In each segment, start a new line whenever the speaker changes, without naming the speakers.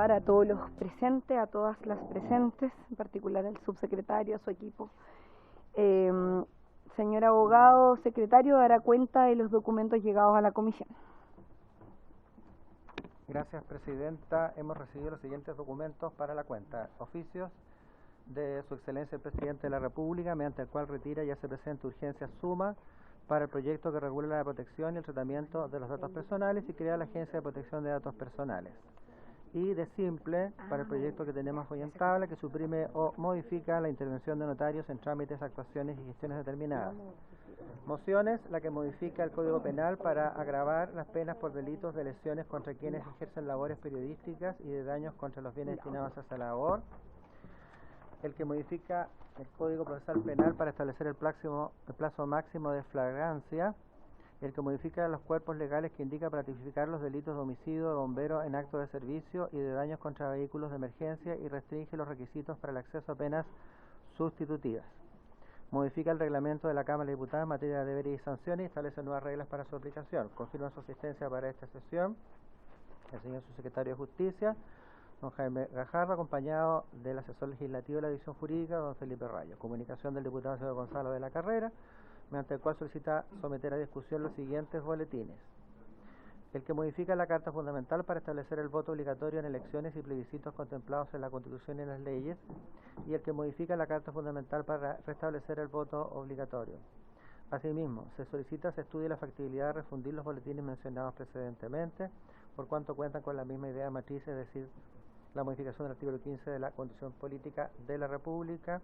A todos los presentes, a todas las presentes, en particular al subsecretario, a su equipo. Señor abogado secretario, dará cuenta de los documentos llegados a la comisión.
Gracias, presidenta. Hemos recibido los siguientes documentos para la cuenta. Oficios de su excelencia el presidente de la República, mediante el cual retira y hace presente urgencia suma para el proyecto que regula la protección y el tratamiento de los datos personales y crea la Agencia de Protección de Datos Personales. Y de simple, para el proyecto que tenemos hoy en tabla, que suprime o modifica la intervención de notarios en trámites, actuaciones y gestiones determinadas. Mociones, la que modifica el Código Penal para agravar las penas por delitos de lesiones contra quienes ejercen labores periodísticas y de daños contra los bienes destinados a esa labor. El que modifica el Código Procesal Penal para establecer el plazo máximo de flagrancia. El que modifica los cuerpos legales que indica para tipificar los delitos de homicidio de bombero en acto de servicio y de daños contra vehículos de emergencia y restringe los requisitos para el acceso a penas sustitutivas. Modifica el reglamento de la Cámara de Diputados en materia de deberes y sanciones y establece nuevas reglas para su aplicación. Confirma su asistencia para esta sesión el señor subsecretario de Justicia, don Jaime Gajardo, acompañado del asesor legislativo de la División Jurídica, don Felipe Rayo. Comunicación del diputado señor Gonzalo de la Carrera, mediante el cual solicita someter a discusión los siguientes boletines. El que modifica la Carta Fundamental para establecer el voto obligatorio en elecciones y plebiscitos contemplados en la Constitución y en las leyes, y el que modifica la Carta Fundamental para restablecer el voto obligatorio. Asimismo, se estudie la factibilidad de refundir los boletines mencionados precedentemente, por cuanto cuentan con la misma idea matriz, es decir, la modificación del artículo 15 de la Constitución Política de la República,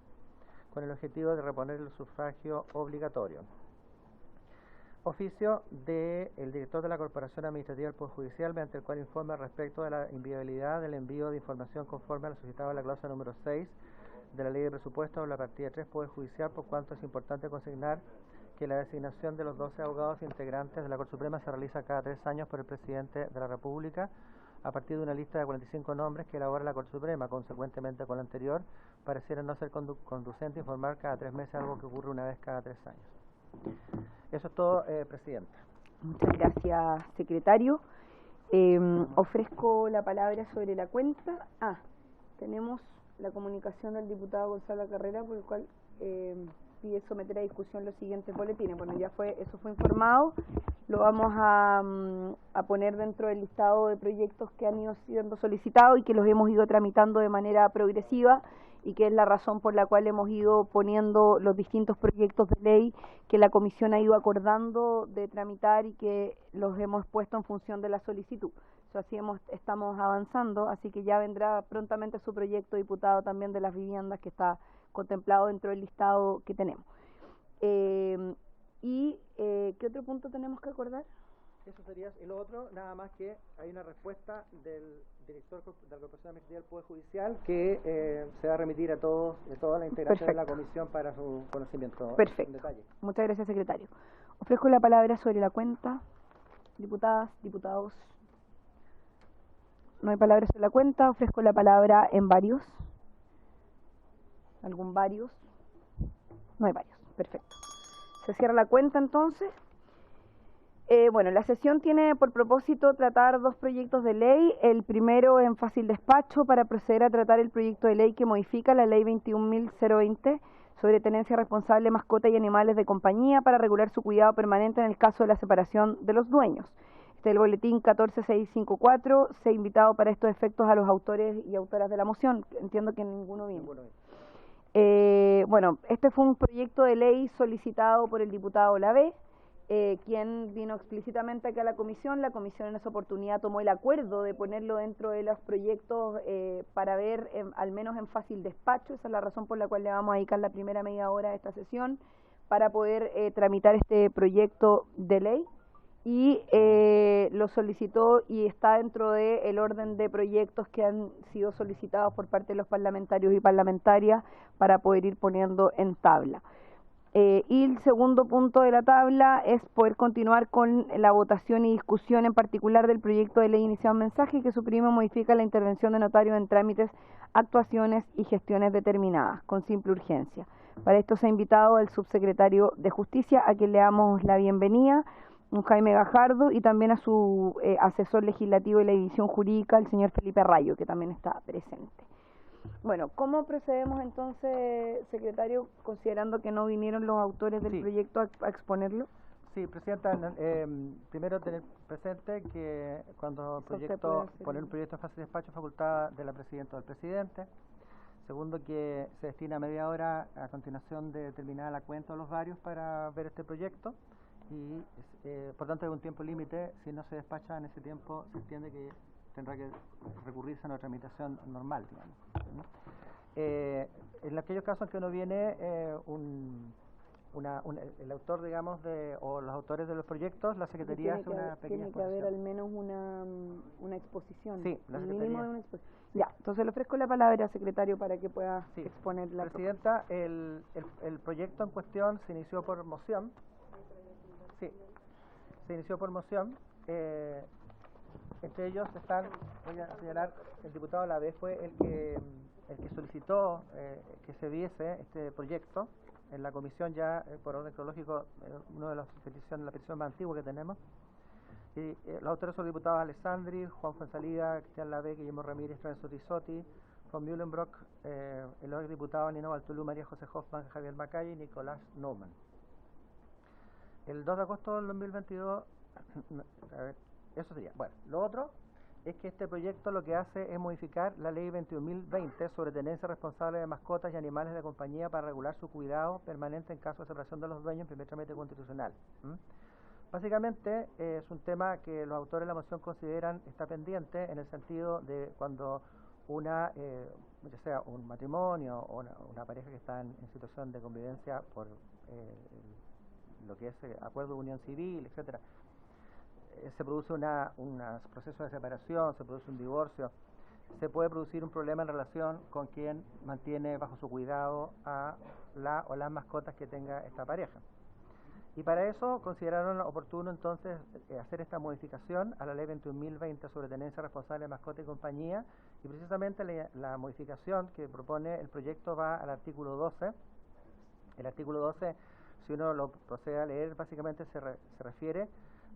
con el objetivo de reponer el sufragio obligatorio. Oficio del director de la Corporación Administrativa del Poder Judicial, mediante el cual informa respecto de la inviabilidad del envío de información conforme a lo solicitado en la cláusula número 6 de la Ley de Presupuestos o la partida 3 Poder Judicial, por cuanto es importante consignar que la designación de los 12 abogados integrantes de la Corte Suprema se realiza cada 3 años por el Presidente de la República, a partir de una lista de 45 nombres que elabora la Corte Suprema. Consecuentemente con lo anterior, pareciera no ser conducente informar cada 3 meses algo que ocurre una vez cada 3 años. Eso es todo, Presidenta.
Muchas gracias, secretario. Ofrezco la palabra sobre la cuenta. Tenemos la comunicación del diputado Gonzalo Carrera, por el cual pide someter a discusión los siguientes boletines. Bueno, eso fue informado. Lo vamos a poner dentro del listado de proyectos que han ido siendo solicitados y que los hemos ido tramitando de manera progresiva, y que es la razón por la cual hemos ido poniendo los distintos proyectos de ley que la comisión ha ido acordando de tramitar y que los hemos puesto en función de la solicitud. Así estamos avanzando, así que ya vendrá prontamente su proyecto, diputado, también de las viviendas, que está contemplado dentro del listado que tenemos. ¿Qué otro punto tenemos que acordar?
Eso sería, y lo otro, nada más que hay una respuesta del director de la Corporación Administrativa del Poder Judicial que se va a remitir a toda la integración de la comisión para su conocimiento.
Perfecto.
En detalle.
Muchas gracias, secretario. Ofrezco la palabra sobre la cuenta. Diputadas, diputados. No hay palabras sobre la cuenta. Ofrezco la palabra en varios. ¿Algún varios? No hay varios. Perfecto. Se cierra la cuenta entonces. Bueno, la sesión tiene por propósito tratar 2 proyectos de ley. El primero en fácil despacho para proceder a tratar el proyecto de ley que modifica la ley 21.020 sobre tenencia responsable de mascotas y animales de compañía para regular su cuidado permanente en el caso de la separación de los dueños. Este es el boletín 14654. Se ha invitado para estos efectos a los autores y autoras de la moción. Entiendo que ninguno vino. Bueno, este fue un proyecto de ley solicitado por el diputado Olavé, quien vino explícitamente acá a la comisión. La comisión en esa oportunidad tomó el acuerdo de ponerlo dentro de los proyectos para ver, al menos en fácil despacho. Esa es la razón por la cual le vamos a dedicar la primera media hora de esta sesión, para poder tramitar este proyecto de ley. Y lo solicitó y está dentro del orden de proyectos que han sido solicitados por parte de los parlamentarios y parlamentarias para poder ir poniendo en tabla. Y el segundo punto de la tabla es poder continuar con la votación y discusión en particular del proyecto de ley iniciado en mensaje que suprime o modifica la intervención de notarios en trámites, actuaciones y gestiones determinadas, con simple urgencia. Para esto se ha invitado al subsecretario de Justicia, a quien le damos la bienvenida, don Jaime Gajardo, y también a su asesor legislativo de la división jurídica, el señor Felipe Rayo, que también está presente. Bueno, ¿cómo procedemos entonces, secretario, considerando que no vinieron los autores del proyecto a exponerlo?
Sí, Presidenta, primero tener presente que cuando poner un proyecto en fase de despacho es facultad de la Presidenta o del Presidente. Segundo, que se destina media hora a continuación de terminada la cuenta de los varios para ver este proyecto y por tanto hay un tiempo límite. Si no se despacha en ese tiempo, se entiende que tendrá que recurrirse a una tramitación normal, digamos. En aquellos casos en que no viene el autor, digamos, o los autores de los proyectos, la Secretaría hace una pequeña exposición.
Tiene que haber al menos una exposición.
Sí, la Secretaría.
Mínimo de una exposición. Ya, entonces le ofrezco la palabra, secretario, para que pueda exponer la
Presidenta, el proyecto en cuestión se inició por moción. Sí, se inició por moción. Entre ellos están, voy a señalar, el diputado Alavés fue el que solicitó que se viese este proyecto en la comisión ya por orden cronológico, una de las peticiones, la petición más antigua que tenemos. Y los autores son los diputados Alessandri, Juan Fuenzalida, Cristian Lavé, Guillermo Ramírez, Francisco Tizotti, von Mühlenbrock, el otro diputado Nino Baltulú, María José Hoffman, Javier Macay y Nicolás Neumann. El 2 de agosto del 2022, a ver, eso sería. Bueno, lo otro es que este proyecto lo que hace es modificar la ley 21.020 sobre tenencia responsable de mascotas y animales de compañía para regular su cuidado permanente en caso de separación de los dueños en primer trámite constitucional. Básicamente es un tema que los autores de la moción consideran está pendiente en el sentido de cuando ya sea un matrimonio o una pareja que está en situación de convivencia por lo que es acuerdo de unión civil, etcétera, se produce un proceso de separación, se produce un divorcio, se puede producir un problema en relación con quien mantiene bajo su cuidado a la o las mascotas que tenga esta pareja. Y para eso consideraron oportuno entonces hacer esta modificación a la ley 21.020 sobre tenencia responsable de mascota y compañía, y precisamente la modificación que propone el proyecto va al artículo 12. El artículo 12, si uno lo procede a leer, básicamente se refiere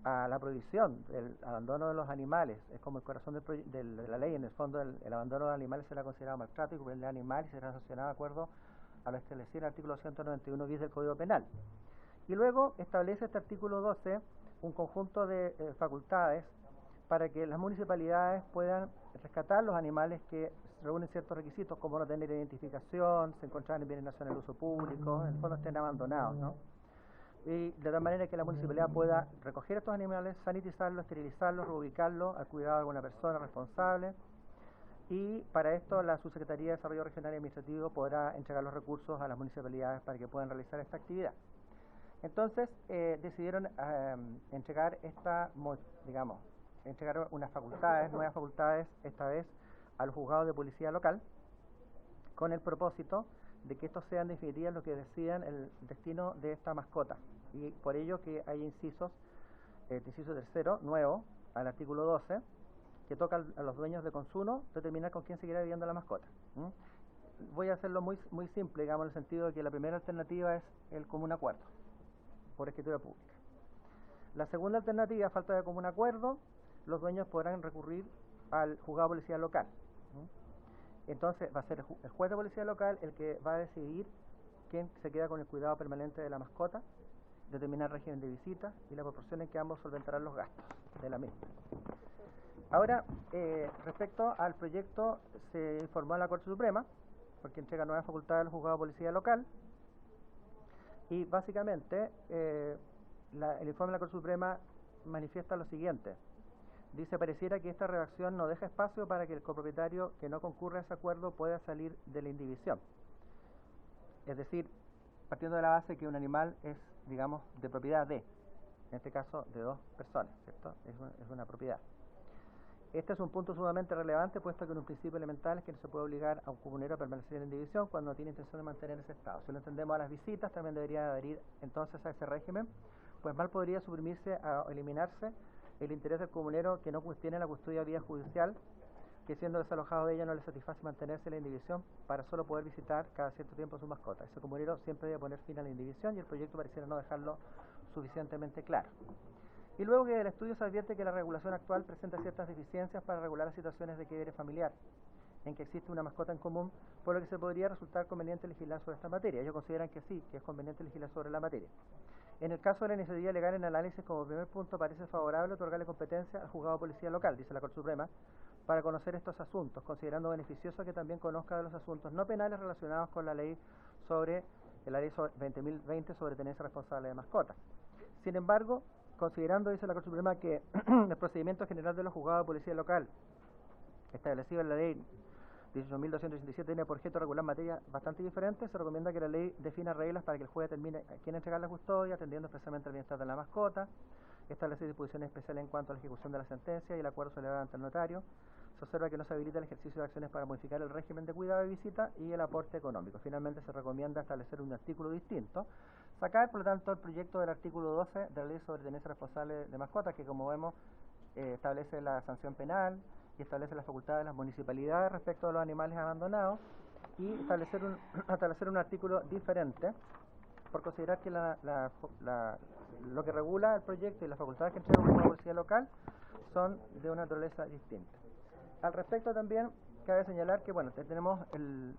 a la prohibición del abandono de los animales. Es como el corazón de la ley. En el fondo, el abandono de animales será considerado maltrato y crueldad animal y será sancionado de acuerdo a lo establecido en el artículo 191 bis del Código Penal. Y luego establece este artículo 12 un conjunto de facultades para que las municipalidades puedan rescatar los animales que reúnen ciertos requisitos, como no tener identificación, se encuentran en bienes nacionales de uso público, en el fondo estén abandonados, ¿no? Y de tal manera que la municipalidad pueda recoger estos animales, sanitizarlos, esterilizarlos, reubicarlos al cuidado de alguna persona responsable, y para esto la Subsecretaría de Desarrollo Regional y Administrativo podrá entregar los recursos a las municipalidades para que puedan realizar esta actividad. Entonces decidieron entregar entregar unas facultades, nuevas facultades, esta vez a los juzgados de policía local, con el propósito de que estos sean definitivas lo que decidan el destino de esta mascota. Y por ello que hay incisos, el inciso tercero, nuevo, al artículo 12, que toca a los dueños de consumo determinar con quién seguirá viviendo la mascota. Voy a hacerlo muy, muy simple, digamos, en el sentido de que la primera alternativa es el común acuerdo, por escritura pública. La segunda alternativa, falta de común acuerdo, los dueños podrán recurrir al juzgado de policía local. Entonces va a ser el juez de policía local el que va a decidir quién se queda con el cuidado permanente de la mascota, determinar régimen de visitas y la proporción en que ambos solventarán los gastos de la misma. Ahora, respecto al proyecto, se informó a la Corte Suprema, porque entrega nuevas facultades al juzgado de policía local, y básicamente el informe de la Corte Suprema manifiesta lo siguiente. Dice, pareciera que esta redacción no deja espacio para que el copropietario que no concurra a ese acuerdo pueda salir de la indivisión. Es decir, partiendo de la base que un animal es, digamos, de propiedad de, en este caso, de dos personas, ¿cierto? Es una propiedad. Este es un punto sumamente relevante, puesto que un principio elemental es que no se puede obligar a un comunero a permanecer en división cuando no tiene intención de mantener ese estado. Si lo entendemos a las visitas, también debería adherir entonces a ese régimen, pues mal podría suprimirse o eliminarse el interés del comunero que no tiene la custodia vía judicial, que siendo desalojado de ella no le satisface mantenerse en la indivisión para solo poder visitar cada cierto tiempo a su mascota. Ese comunero siempre debe poner fin a la indivisión y el proyecto pareciera no dejarlo suficientemente claro. Y luego que del estudio se advierte que la regulación actual presenta ciertas deficiencias para regular las situaciones de quiebre familiar, en que existe una mascota en común, por lo que se podría resultar conveniente legislar sobre esta materia. Ellos consideran que sí, que es conveniente legislar sobre la materia. En el caso de la iniciativa legal en análisis, como primer punto, parece favorable otorgarle competencia al juzgado de policía local, dice la Corte Suprema, para conocer estos asuntos, considerando beneficioso que también conozca de los asuntos no penales relacionados con la ley 20.020 sobre tenencia responsable de mascotas. Sin embargo, considerando, dice la Corte Suprema, que el procedimiento general de los juzgados de policía local, establecido en la ley 18.287, tiene por objeto regular materias bastante diferentes, se recomienda que la ley defina reglas para que el juez determine a quién entregar la custodia, atendiendo especialmente al bienestar de la mascota, establece disposiciones especiales en cuanto a la ejecución de la sentencia y el acuerdo celebrado ante el notario. Se observa que no se habilita el ejercicio de acciones para modificar el régimen de cuidado y visita y el aporte económico. Finalmente, se recomienda establecer un artículo distinto, sacar, por lo tanto, el proyecto del artículo 12 de la ley sobre tenencia responsable de mascotas, que, como vemos, establece la sanción penal y establece las facultades de las municipalidades respecto a los animales abandonados, y establecer un artículo diferente por considerar que lo que regula el proyecto y las facultades que entrega una policía local son de una naturaleza distinta. Al respecto también cabe señalar que, bueno, tenemos el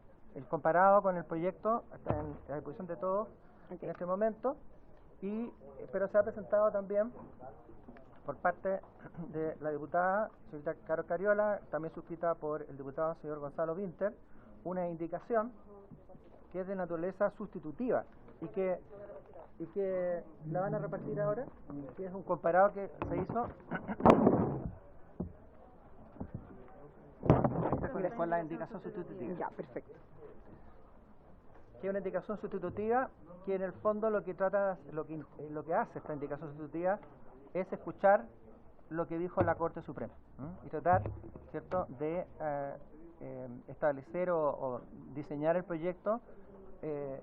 comparado con el proyecto, está en la disposición de todos en este momento, pero se ha presentado también por parte de la diputada señorita Caro Cariola, también suscrita por el diputado señor Gonzalo Winter, una indicación que es de naturaleza sustitutiva y que la van a repartir ahora, que es un comparado que se hizo con la indicación sustitutiva.
Ya, perfecto.
Que es una indicación sustitutiva que en el fondo lo que hace esta indicación sustitutiva es escuchar lo que dijo la Corte Suprema y tratar, ¿cierto?, de establecer o diseñar el proyecto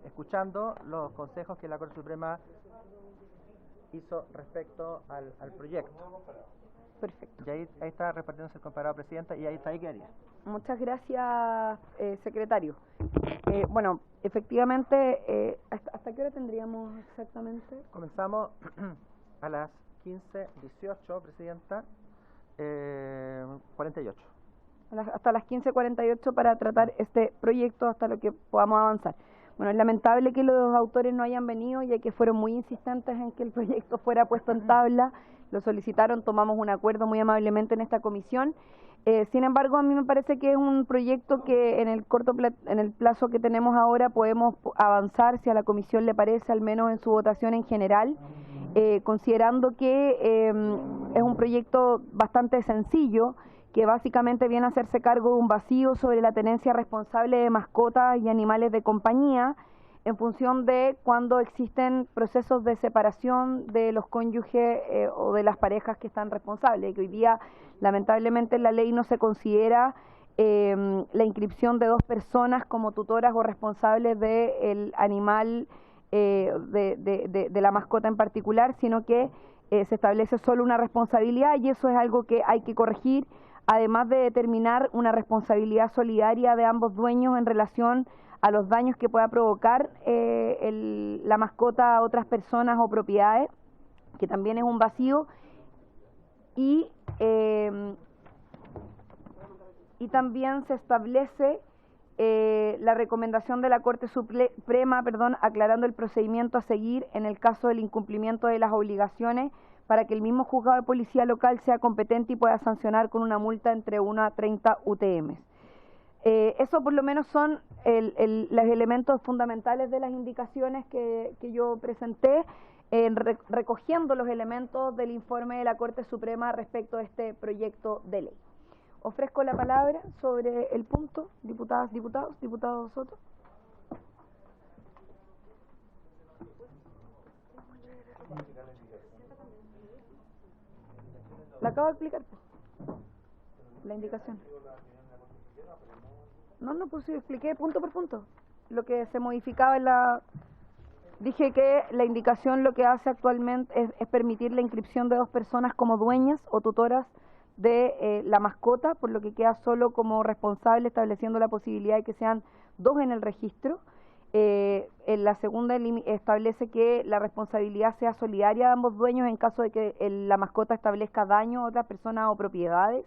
escuchando los consejos que la Corte Suprema hizo respecto al proyecto.
Perfecto.
Y ahí está repartiéndose el comparado, Presidenta, y ahí quedaría.
Muchas gracias, secretario. Bueno, efectivamente, ¿hasta qué hora tendríamos exactamente?
Comenzamos a las 15:18, Presidenta, 48.
Hasta las 15:48 para tratar este proyecto hasta lo que podamos avanzar. Bueno, es lamentable que los autores no hayan venido, ya que fueron muy insistentes en que el proyecto fuera puesto en tabla, lo solicitaron, tomamos un acuerdo muy amablemente en esta comisión. Sin embargo, a mí me parece que es un proyecto que en el plazo que tenemos ahora podemos avanzar, si a la comisión le parece, al menos en su votación en general, considerando que es un proyecto bastante sencillo, que básicamente viene a hacerse cargo de un vacío sobre la tenencia responsable de mascotas y animales de compañía en función de cuando existen procesos de separación de los cónyuges o de las parejas que están responsables, que hoy día lamentablemente en la ley no se considera la inscripción de dos personas como tutoras o responsables del animal, de la mascota en particular, sino que se establece solo una responsabilidad, y eso es algo que hay que corregir, además de determinar una responsabilidad solidaria de ambos dueños en relación a los daños que pueda provocar la mascota a otras personas o propiedades, que también es un vacío, y también se establece la recomendación de la Corte Suprema, aclarando el procedimiento a seguir en el caso del incumplimiento de las obligaciones, para que el mismo juzgado de policía local sea competente y pueda sancionar con una multa entre 1 a 30 UTM. Eso por lo menos son los elementos fundamentales de las indicaciones que yo presenté, recogiendo los elementos del informe de la Corte Suprema respecto a este proyecto de ley. Ofrezco la palabra sobre el punto, diputadas, diputados, diputado Soto. La acabo de explicar. la indicación. No, pues sí, expliqué punto por punto. Lo que se modificaba en la... Dije que la indicación lo que hace actualmente es permitir la inscripción de 2 personas como dueñas o tutoras de la mascota, por lo que queda solo como responsable, estableciendo la posibilidad de que sean 2 en el registro. En la segunda establece que la responsabilidad sea solidaria de ambos dueños en caso de que la mascota establezca daño a otras personas o propiedades.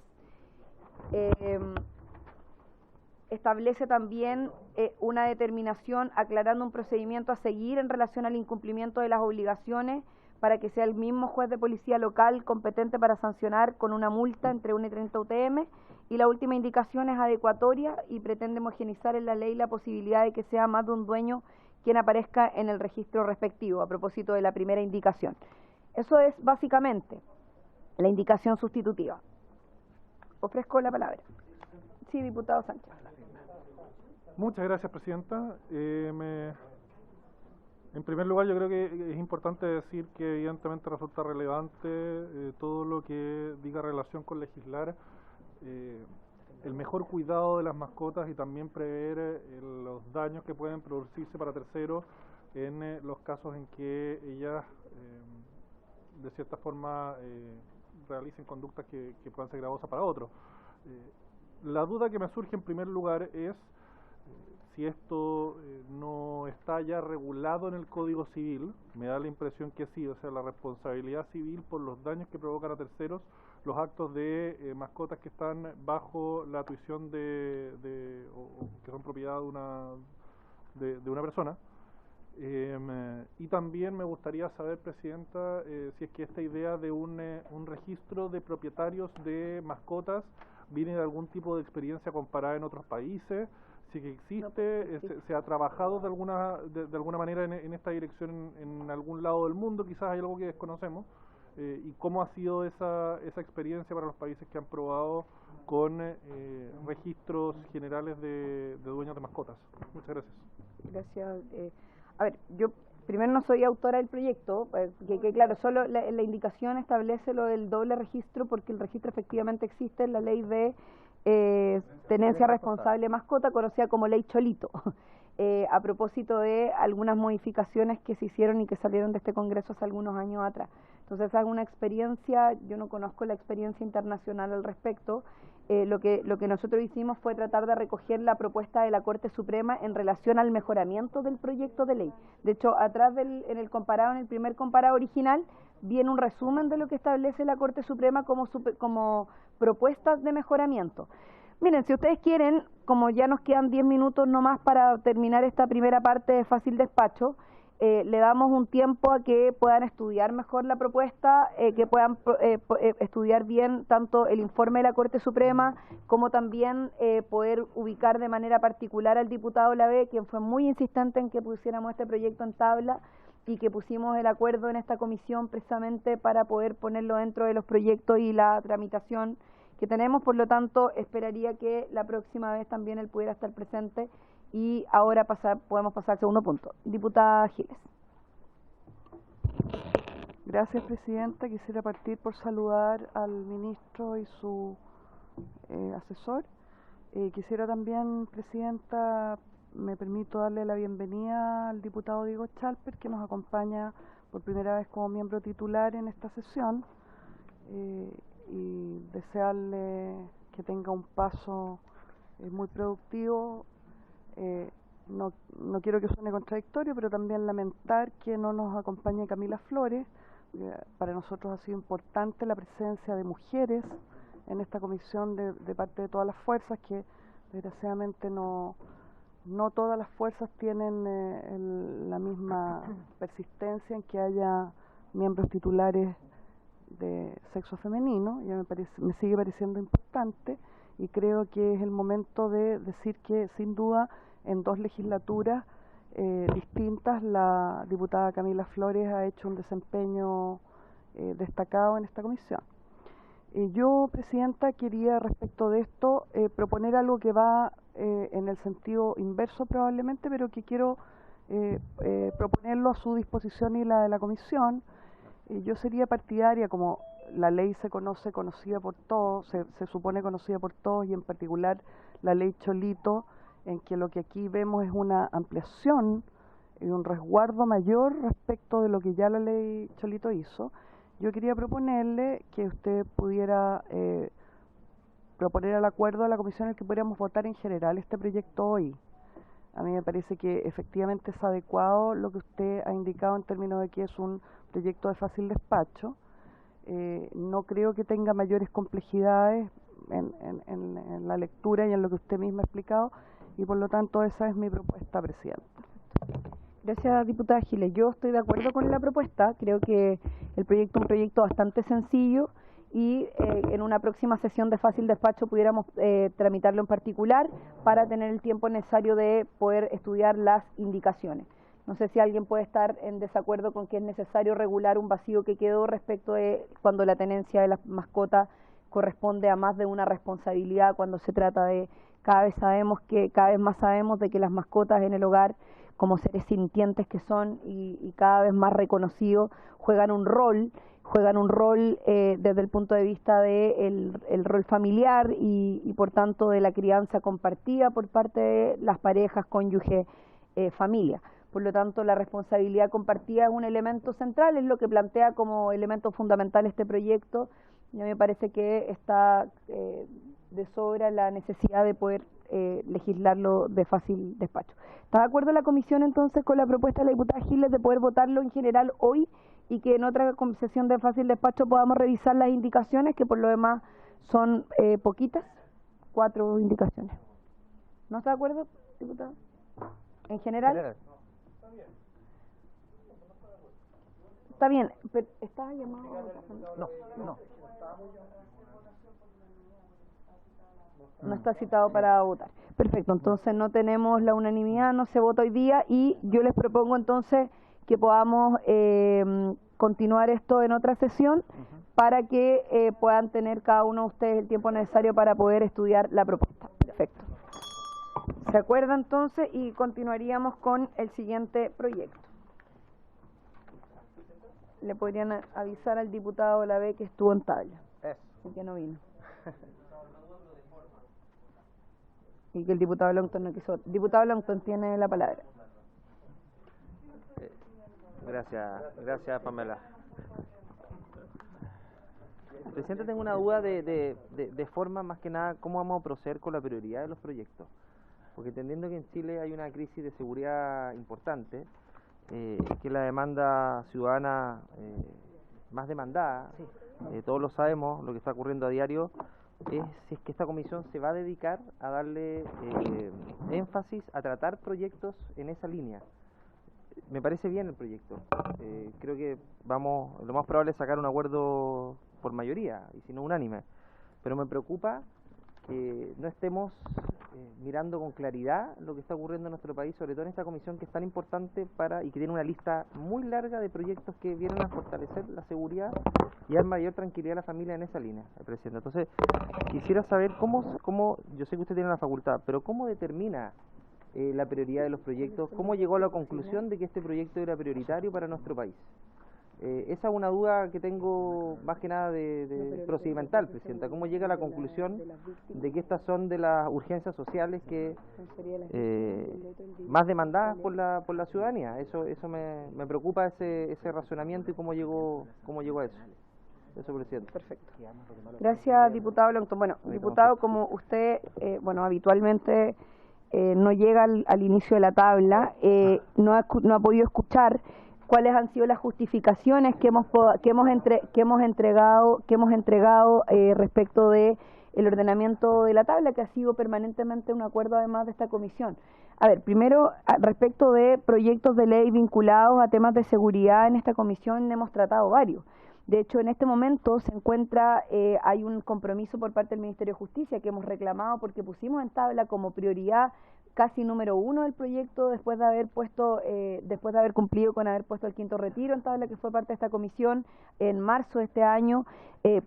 Establece también una determinación aclarando un procedimiento a seguir en relación al incumplimiento de las obligaciones para que sea el mismo juez de policía local competente para sancionar con una multa entre 1 y 30 UTM. Y la última indicación es adecuatoria y pretende homogeneizar en la ley la posibilidad de que sea más de un dueño quien aparezca en el registro respectivo, a propósito de la primera indicación. Eso es básicamente la indicación sustitutiva. Ofrezco la palabra. Sí, diputado Sánchez.
Muchas gracias, presidenta. En primer lugar, yo creo que es importante decir que evidentemente resulta relevante todo lo que diga relación con legislar el mejor cuidado de las mascotas y también prever los daños que pueden producirse para terceros en los casos en que ellas de cierta forma realicen conductas que puedan ser gravosas para otros. La duda que me surge en primer lugar es si esto no está ya regulado en el Código Civil. Me da la impresión que sí, o sea, la responsabilidad civil por los daños que provocan a terceros los actos de mascotas que están bajo la tuición o que son propiedad de una persona. Y también me gustaría saber, presidenta, si es que esta idea de un registro de propietarios de mascotas viene de algún tipo de experiencia comparada en otros países, si que existe, se ha trabajado de alguna manera en esta dirección en algún lado del mundo, quizás hay algo que desconocemos, y cómo ha sido esa experiencia para los países que han probado con registros generales de dueños de mascotas. Muchas gracias.
Gracias. A ver, yo primero no soy autora del proyecto, que claro, solo la indicación establece lo del doble registro porque el registro efectivamente existe en la ley de tenencia responsable de mascota, conocida como ley Cholito, a propósito de algunas modificaciones que se hicieron y que salieron de este Congreso hace algunos años atrás. Entonces es una experiencia, yo no conozco la experiencia internacional al respecto. Lo que nosotros hicimos fue tratar de recoger la propuesta de la Corte Suprema en relación al mejoramiento del proyecto de ley. De hecho, atrás en el primer comparado original, viene un resumen de lo que establece la Corte Suprema como propuestas de mejoramiento. Miren, si ustedes quieren, como ya nos quedan 10 minutos nomás para terminar esta primera parte de fácil despacho, le damos un tiempo a que puedan estudiar mejor la propuesta, que puedan estudiar bien tanto el informe de la Corte Suprema como también poder ubicar de manera particular al diputado Lavé, quien fue muy insistente en que pusiéramos este proyecto en tabla y que pusimos el acuerdo en esta comisión precisamente para poder ponerlo dentro de los proyectos y la tramitación que tenemos. Por lo tanto, esperaría que la próxima vez también él pudiera estar presente. Y ahora podemos pasar al segundo punto. Diputada Giles.
Gracias, presidenta. Quisiera partir por saludar al ministro y su asesor. Quisiera también, presidenta, me permito darle la bienvenida al diputado Diego Chalper, que nos acompaña por primera vez como miembro titular en esta sesión, y desearle que tenga un paso muy productivo. No quiero que suene contradictorio, pero también lamentar que no nos acompañe Camila Flores. Para nosotros ha sido importante la presencia de mujeres en esta comisión de parte de todas las fuerzas, que desgraciadamente no todas las fuerzas tienen la misma persistencia en que haya miembros titulares de sexo femenino. Ya me sigue pareciendo importante, y creo que es el momento de decir que sin duda en 2 legislaturas distintas la diputada Camila Flores ha hecho un desempeño destacado en esta comisión. Yo, presidenta, quería respecto de esto proponer algo que va en el sentido inverso probablemente, pero que quiero proponerlo a su disposición y la de la comisión. Yo sería partidaria, como la ley se conoce conocida por todos, se supone conocida por todos, y en particular la ley Cholito, en que lo que aquí vemos es una ampliación y un resguardo mayor respecto de lo que ya la ley Cholito hizo. Yo quería proponerle que usted pudiera proponer al acuerdo de la comisión en el que pudiéramos votar en general este proyecto hoy. A mí me parece que efectivamente es adecuado lo que usted ha indicado en términos de que es un proyecto de fácil despacho. No creo que tenga mayores complejidades en la lectura y en lo que usted misma ha explicado, y por lo tanto esa es mi propuesta, Presidenta.
Gracias, diputada Giles. Yo estoy de acuerdo con la propuesta. Creo que el proyecto es un proyecto bastante sencillo y en una próxima sesión de fácil despacho pudiéramos tramitarlo en particular para tener el tiempo necesario de poder estudiar las indicaciones. No sé si alguien puede estar en desacuerdo con que es necesario regular un vacío que quedó respecto de cuando la tenencia de las mascotas corresponde a más de una responsabilidad, cuando se trata de cada vez más sabemos de que las mascotas en el hogar, como seres sintientes que son y cada vez más reconocidos, juegan un rol desde el punto de vista de el rol familiar y por tanto de la crianza compartida por parte de las parejas, cónyuge, familia. Por lo tanto, la responsabilidad compartida es un elemento central, es lo que plantea como elemento fundamental este proyecto, y a mí me parece que está de sobra la necesidad de poder legislarlo de fácil despacho. ¿Está de acuerdo la comisión entonces con la propuesta de la diputada Giles de poder votarlo en general hoy y que en otra sesión de fácil despacho podamos revisar las indicaciones, que por lo demás son poquitas, 4 indicaciones? ¿No está de acuerdo, diputada? ¿En general? Está bien, pero ¿está llamado?
No.
No está citado para votar. Perfecto, entonces no tenemos la unanimidad, no se vota hoy día, y yo les propongo entonces que podamos continuar esto en otra sesión para que puedan tener cada uno de ustedes el tiempo necesario para poder estudiar la propuesta. Perfecto. ¿Se acuerda entonces? Y continuaríamos con el siguiente proyecto. Le podrían avisar al diputado Olavé que estuvo en tabla y que no vino. Y que el diputado Longton no quiso. Diputado Longton tiene la palabra.
Gracias Pamela. Presidente, tengo una duda de forma, más que nada, cómo vamos a proceder con la prioridad de los proyectos. Porque entendiendo que en Chile hay una crisis de seguridad importante, que la demanda ciudadana más demandada, todos lo sabemos, lo que está ocurriendo a diario, es si es que esta comisión se va a dedicar a darle énfasis a tratar proyectos en esa línea. Me parece bien el proyecto, creo que lo más probable es sacar un acuerdo por mayoría, y si no unánime, pero me preocupa que no estemos mirando con claridad lo que está ocurriendo en nuestro país, sobre todo en esta comisión que es tan importante y que tiene una lista muy larga de proyectos que vienen a fortalecer la seguridad y dar mayor tranquilidad a la familia en esa línea, Presidente. Entonces, quisiera saber cómo, yo sé que usted tiene la facultad, pero ¿cómo determina la prioridad de los proyectos? ¿Cómo llegó a la conclusión de que este proyecto era prioritario para nuestro país? Esa es una duda que tengo más que nada de procedimental, Presidenta. ¿Cómo llega a la conclusión de que estas son de las urgencias sociales que más demandadas por la ciudadanía? Eso me preocupa ese razonamiento y cómo llegó a eso. Eso, Presidente.
Perfecto. Gracias, diputado Longton. Bueno, diputado, como usted, habitualmente no llega al inicio de la tabla, no ha podido escuchar cuáles han sido las justificaciones que hemos entregado respecto de el ordenamiento de la tabla, que ha sido permanentemente un acuerdo además de esta comisión. A ver, primero, respecto de proyectos de ley vinculados a temas de seguridad, en esta comisión hemos tratado varios. De hecho, en este momento hay un compromiso por parte del Ministerio de Justicia que hemos reclamado porque pusimos en tabla como prioridad casi número 1 del proyecto después de haber cumplido con haber puesto el quinto retiro en tabla, que fue parte de esta comisión en marzo de este año.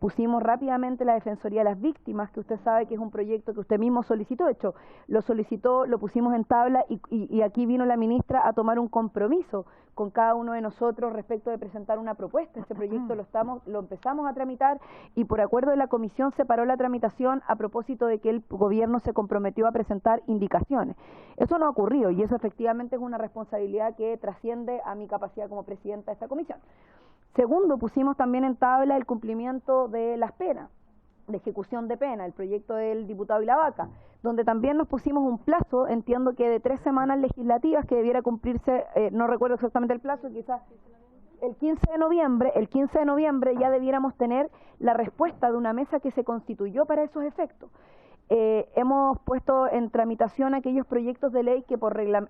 Pusimos rápidamente la Defensoría de las Víctimas, que usted sabe que es un proyecto que usted mismo solicitó. De hecho, lo solicitó, lo pusimos en tabla y aquí vino la ministra a tomar un compromiso con cada uno de nosotros respecto de presentar una propuesta. Este proyecto lo empezamos a tramitar y por acuerdo de la comisión se paró la tramitación a propósito de que el gobierno se comprometió a presentar indicaciones. Eso no ha ocurrido y eso efectivamente es una responsabilidad que trasciende a mi capacidad como presidenta de esta comisión. Segundo, pusimos también en tabla el cumplimiento de las penas, de ejecución de pena, el proyecto del diputado Ilavaca, donde también nos pusimos un plazo, entiendo que de 3 semanas legislativas que debiera cumplirse, no recuerdo exactamente el plazo, quizás el 15 de noviembre ya debiéramos tener la respuesta de una mesa que se constituyó para esos efectos. Hemos puesto en tramitación aquellos proyectos de ley que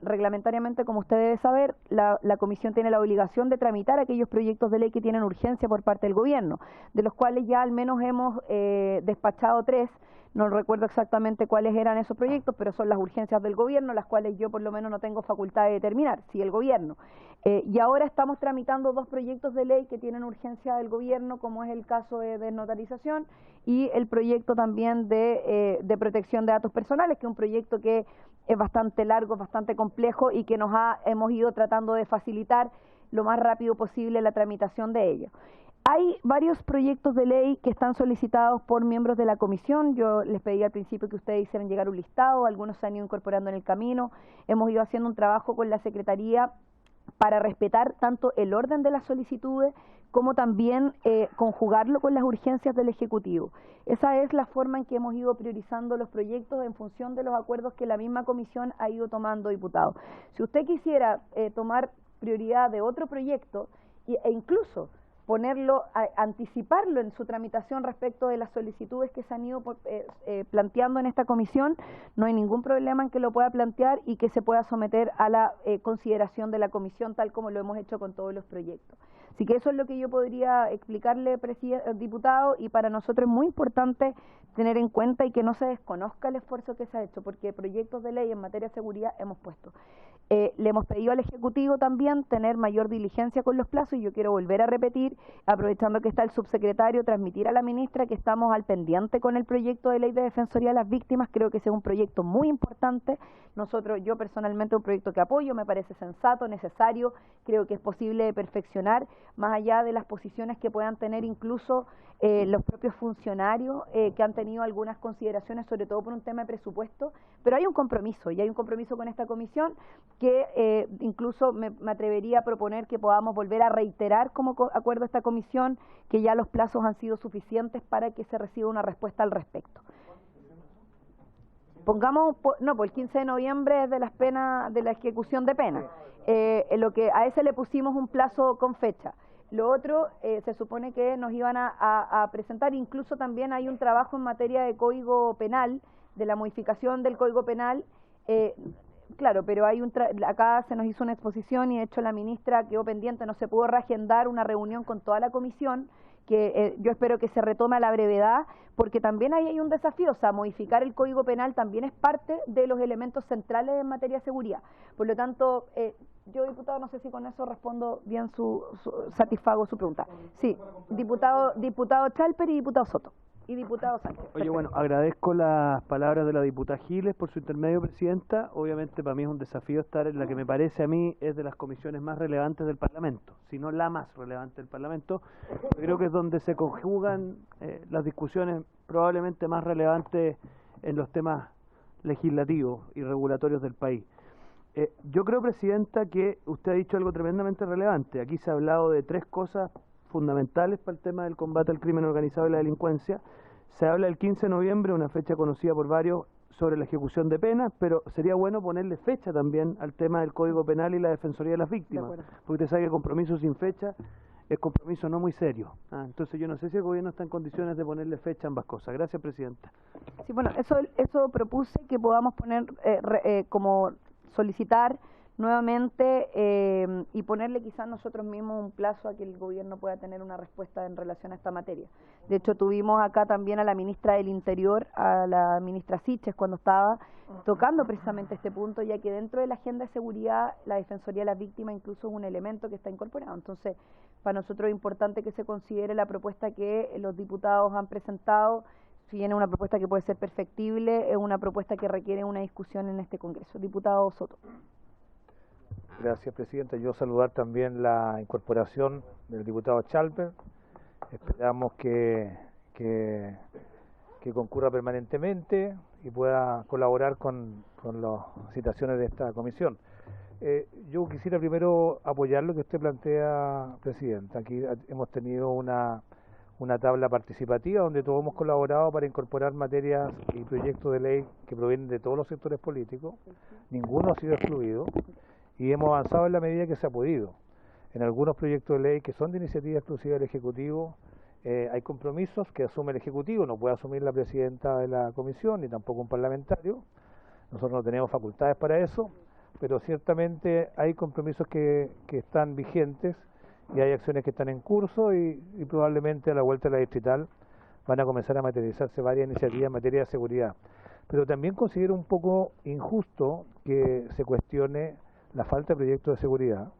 reglamentariamente, como usted debe saber, la comisión tiene la obligación de tramitar aquellos proyectos de ley que tienen urgencia por parte del gobierno, de los cuales ya al menos hemos despachado 3. No recuerdo exactamente cuáles eran esos proyectos, pero son las urgencias del gobierno, las cuales yo por lo menos no tengo facultad de determinar, sí el gobierno. Y ahora estamos tramitando 2 proyectos de ley que tienen urgencia del gobierno, como es el caso de desnotarización y el proyecto también de protección de datos personales, que es un proyecto que es bastante largo, es bastante complejo y que hemos ido tratando de facilitar lo más rápido posible la tramitación de ellos. Hay varios proyectos de ley que están solicitados por miembros de la comisión. Yo les pedí al principio que ustedes hicieran llegar un listado, algunos se han ido incorporando en el camino. Hemos ido haciendo un trabajo con la Secretaría para respetar tanto el orden de las solicitudes como también conjugarlo con las urgencias del Ejecutivo. Esa es la forma en que hemos ido priorizando los proyectos en función de los acuerdos que la misma comisión ha ido tomando, diputado. Si usted quisiera tomar prioridad de otro proyecto e incluso anticiparlo en su tramitación respecto de las solicitudes que se han ido planteando en esta comisión, no hay ningún problema en que lo pueda plantear y que se pueda someter a la consideración de la comisión, tal como lo hemos hecho con todos los proyectos. Así que eso es lo que yo podría explicarle, diputado, y para nosotros es muy importante tener en cuenta y que no se desconozca el esfuerzo que se ha hecho, porque proyectos de ley en materia de seguridad hemos puesto. Le hemos pedido al Ejecutivo también tener mayor diligencia con los plazos y yo quiero volver a repetir, aprovechando que está el subsecretario, transmitir a la ministra que estamos al pendiente con el proyecto de ley de Defensoría de las Víctimas. Creo que ese es un proyecto muy importante. Yo personalmente un proyecto que apoyo, me parece sensato, necesario, creo que es posible de perfeccionar, más allá de las posiciones que puedan tener incluso los propios funcionarios que han tenido algunas consideraciones, sobre todo por un tema de presupuesto, pero hay un compromiso, y hay un compromiso con esta comisión que incluso me atrevería a proponer que podamos volver a reiterar como acuerdo a esta comisión que ya los plazos han sido suficientes para que se reciba una respuesta al respecto. Pongamos, el 15 de noviembre es de las penas, de la ejecución de pena. A ese le pusimos un plazo con fecha. Lo otro, se supone que nos iban a presentar, incluso también hay un trabajo en materia de Código Penal, de la modificación del Código Penal, claro, pero acá se nos hizo una exposición y de hecho la ministra quedó pendiente, no se pudo reagendar una reunión con toda la comisión, que yo espero que se retome a la brevedad, porque también ahí hay un desafío, o sea, modificar el Código Penal también es parte de los elementos centrales en materia de seguridad. Por lo tanto, yo, diputado, no sé si con eso respondo bien satisfago su pregunta. Sí, diputado Chalper y diputado Soto. Y diputado Sánchez.
Oye, bueno, agradezco las palabras de la diputada Giles por su intermedio, presidenta. Obviamente para mí es un desafío estar en la que me parece a mí es de las comisiones más relevantes del Parlamento, si no la más relevante del Parlamento. Creo que es donde se conjugan las discusiones probablemente más relevantes en los temas legislativos y regulatorios del país. Yo creo, presidenta, que usted ha dicho algo tremendamente relevante. Aquí se ha hablado de 3 cosas fundamentales para el tema del combate al crimen organizado y la delincuencia. Se habla del 15 de noviembre, una fecha conocida por varios, sobre la ejecución de penas, pero sería bueno ponerle fecha también al tema del Código Penal y la Defensoría de las Víctimas, porque usted sabe que compromiso sin fecha es compromiso no muy serio. Entonces yo no sé si el gobierno está en condiciones de ponerle fecha a ambas cosas. Gracias, presidenta.
Sí, bueno, eso propuse que podamos poner como solicitar nuevamente y ponerle quizás nosotros mismos un plazo a que el gobierno pueda tener una respuesta en relación a esta materia. De hecho, tuvimos acá también a la ministra del Interior, a la ministra Siches, cuando estaba tocando precisamente este punto, ya que dentro de la agenda de seguridad la Defensoría de las Víctimas incluso es un elemento que está incorporado. Entonces, para nosotros es importante que se considere la propuesta que los diputados han presentado. Si bien es una propuesta que puede ser perfectible, es una propuesta que requiere una discusión en este Congreso. Diputado Soto.
Gracias, Presidenta. Yo saludar también la incorporación del diputado Chalper. Esperamos que concurra permanentemente y pueda colaborar con las citaciones de esta comisión. Yo quisiera primero apoyar lo que usted plantea, Presidenta. Aquí hemos tenido una tabla participativa donde todos hemos colaborado para incorporar materias y proyectos de ley que provienen de todos los sectores políticos. Ninguno ha sido excluido. Y hemos avanzado en la medida que se ha podido. En algunos proyectos de ley que son de iniciativa exclusiva del Ejecutivo, hay compromisos que asume el Ejecutivo, no puede asumir la Presidenta de la Comisión, ni tampoco un parlamentario. Nosotros no tenemos facultades para eso, pero ciertamente hay compromisos que están vigentes y hay acciones que están en curso y probablemente a la vuelta de la distrital van a comenzar a materializarse varias iniciativas en materia de seguridad. Pero también considero un poco injusto que se cuestione la falta de proyectos de seguridad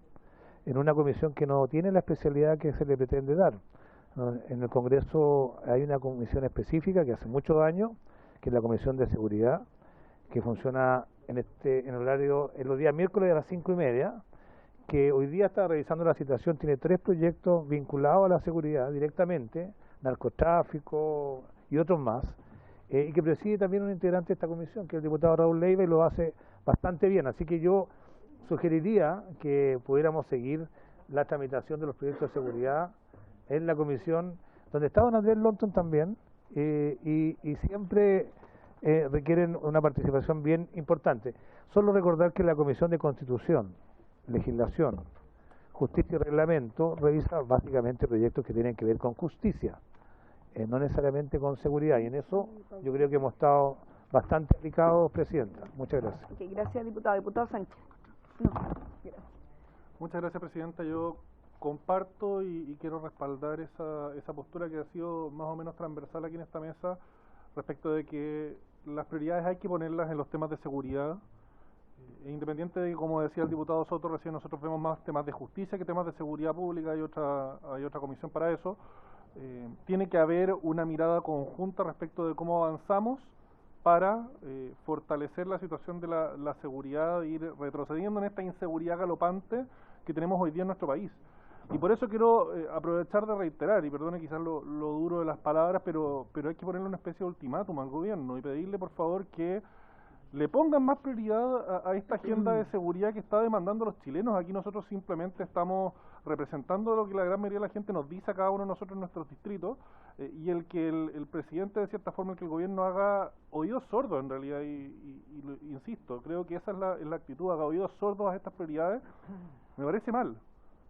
en una comisión que no tiene la especialidad que se le pretende dar. En el Congreso hay una comisión específica que hace muchos años, que es la Comisión de Seguridad, que funciona en horario en los días miércoles a las 5:30, que hoy día está revisando la situación, tiene 3 proyectos vinculados a la seguridad directamente, narcotráfico y otros más, y que preside también un integrante de esta comisión, que es el diputado Raúl Leiva, y lo hace bastante bien. Así que yo sugeriría que pudiéramos seguir la tramitación de los proyectos de seguridad en la comisión, donde está don Andrés Longton también, y siempre requieren una participación bien importante. Solo recordar que la Comisión de Constitución, Legislación, Justicia y Reglamento revisa básicamente proyectos que tienen que ver con justicia, no necesariamente con seguridad, y en eso yo creo que hemos estado bastante aplicados, Presidenta. Muchas gracias.
Okay, gracias, diputado. Diputado Sánchez. No, gracias.
Muchas gracias, Presidenta. Yo comparto y quiero respaldar esa postura que ha sido más o menos transversal aquí en esta mesa respecto de que las prioridades hay que ponerlas en los temas de seguridad, independiente de que, como decía el diputado Soto recién, nosotros vemos más temas de justicia que temas de seguridad pública. Hay otra comisión para eso. Tiene que haber una mirada conjunta respecto de cómo avanzamos para fortalecer la situación de la seguridad e ir retrocediendo en esta inseguridad galopante que tenemos hoy día en nuestro país. Y por eso quiero aprovechar de reiterar, y perdone quizás lo duro de las palabras, pero hay que ponerle una especie de ultimátum al gobierno y pedirle por favor que le pongan más prioridad a esta agenda de seguridad que está demandando los chilenos. Aquí nosotros simplemente estamos representando lo que la gran mayoría de la gente nos dice a cada uno de nosotros en nuestros distritos, y el que el presidente, de cierta forma, el que el gobierno haga oídos sordos en realidad, y insisto, creo que esa es la actitud, haga oídos sordos a estas prioridades, me parece mal.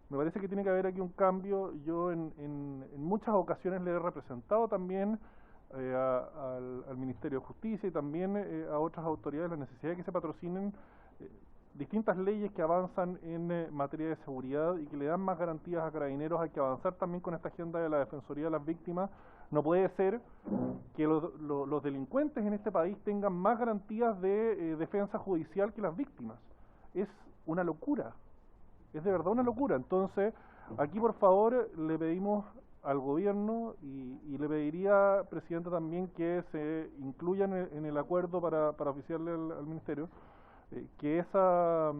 Me parece que tiene que haber aquí un cambio. Yo en muchas ocasiones le he representado también al Ministerio de Justicia y también a otras autoridades la necesidad de que se patrocinen distintas leyes que avanzan en materia de seguridad y que le dan más garantías a Carabineros. Hay que avanzar también con esta agenda de la Defensoría de las Víctimas. No puede ser que los delincuentes en este país tengan más garantías de defensa judicial que las víctimas. Es una locura. Es de verdad una locura. Entonces, aquí por favor le pedimos al gobierno y le pediría, Presidenta, también que se incluyan en el acuerdo para oficiarle al Ministerio, que esas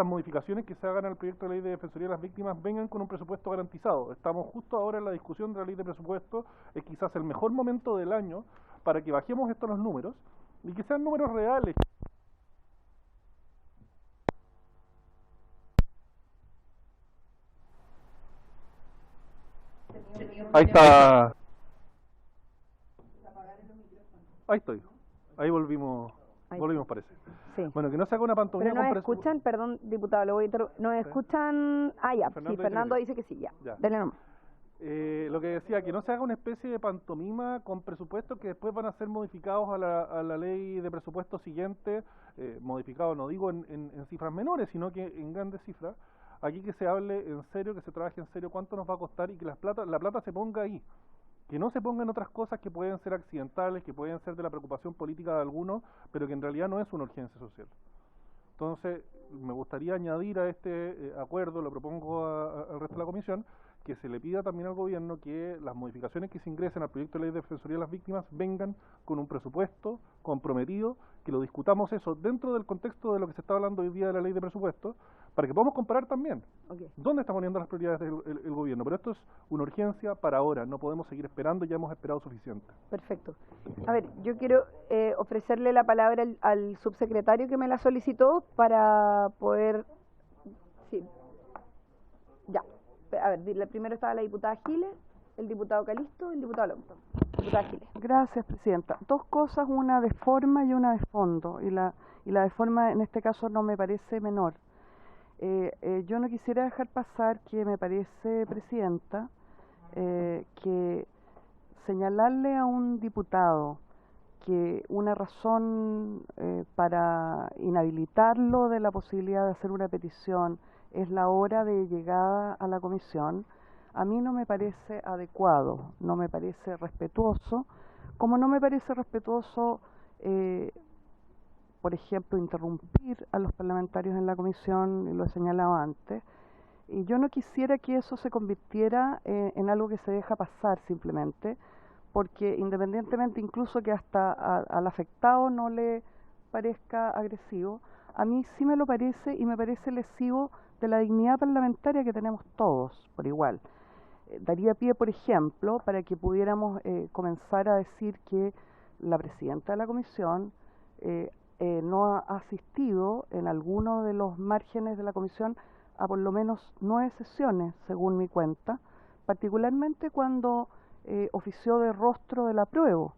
modificaciones que se hagan al proyecto de ley de Defensoría de las Víctimas vengan con un presupuesto garantizado. Estamos justo ahora en la discusión de la ley de presupuesto, es quizás el mejor momento del año para que bajemos estos los números y que sean números reales. Ahí está. Ahí estoy. Ahí volvimos parece.
Sí.
Bueno, que no se haga una pantomima.
Pero nos escuchan, perdón, diputado, lo voy a nos escuchan. Ah, ya,
Fernando
sí, Fernando dice que sí, ya. Dele nomás.
Lo que decía, que no se haga una especie de pantomima con presupuestos que después van a ser modificados a la ley de presupuesto siguiente, modificados no digo en cifras menores, sino que en grandes cifras. Aquí que se hable en serio, que se trabaje en serio cuánto nos va a costar y que la plata se ponga ahí. Que no se ponga en otras cosas que pueden ser accidentales, que pueden ser de la preocupación política de algunos, pero que en realidad no es una urgencia social. Entonces, me gustaría añadir a este acuerdo, lo propongo al resto de la comisión, que se le pida también al gobierno que las modificaciones que se ingresen al proyecto de ley de defensoría de las víctimas vengan con un presupuesto comprometido, que lo discutamos eso dentro del contexto de lo que se está hablando hoy día de la ley de presupuesto, para que podamos comparar también dónde está poniendo las prioridades el gobierno. Pero esto es una urgencia para ahora, no podemos seguir esperando, ya hemos esperado suficiente.
Perfecto. A ver, yo quiero ofrecerle la palabra al subsecretario que me la solicitó para poder... Sí. Ya. A ver, primero estaba la diputada Giles, el diputado Calisto y el diputado Alonso. Diputada Giles.
Gracias, presidenta. Dos cosas, una de forma y una de fondo, y la de forma en este caso no me parece menor. Yo no quisiera dejar pasar que me parece, presidenta, que señalarle a un diputado que una razón para inhabilitarlo de la posibilidad de hacer una petición es la hora de llegada a la comisión, a mí no me parece adecuado, no me parece respetuoso, como no me parece respetuoso, por ejemplo, interrumpir a los parlamentarios en la comisión, y lo he señalado antes, y yo no quisiera que eso se convirtiera en algo que se deja pasar simplemente, porque independientemente incluso que hasta al afectado no le parezca agresivo, a mí sí me lo parece y me parece lesivo de la dignidad parlamentaria que tenemos todos por igual. Daría pie, por ejemplo, para que pudiéramos comenzar a decir que la presidenta de la comisión no ha asistido en alguno de los márgenes de la comisión a por lo menos 9 sesiones, según mi cuenta, particularmente cuando ofició de rostro del apruebo,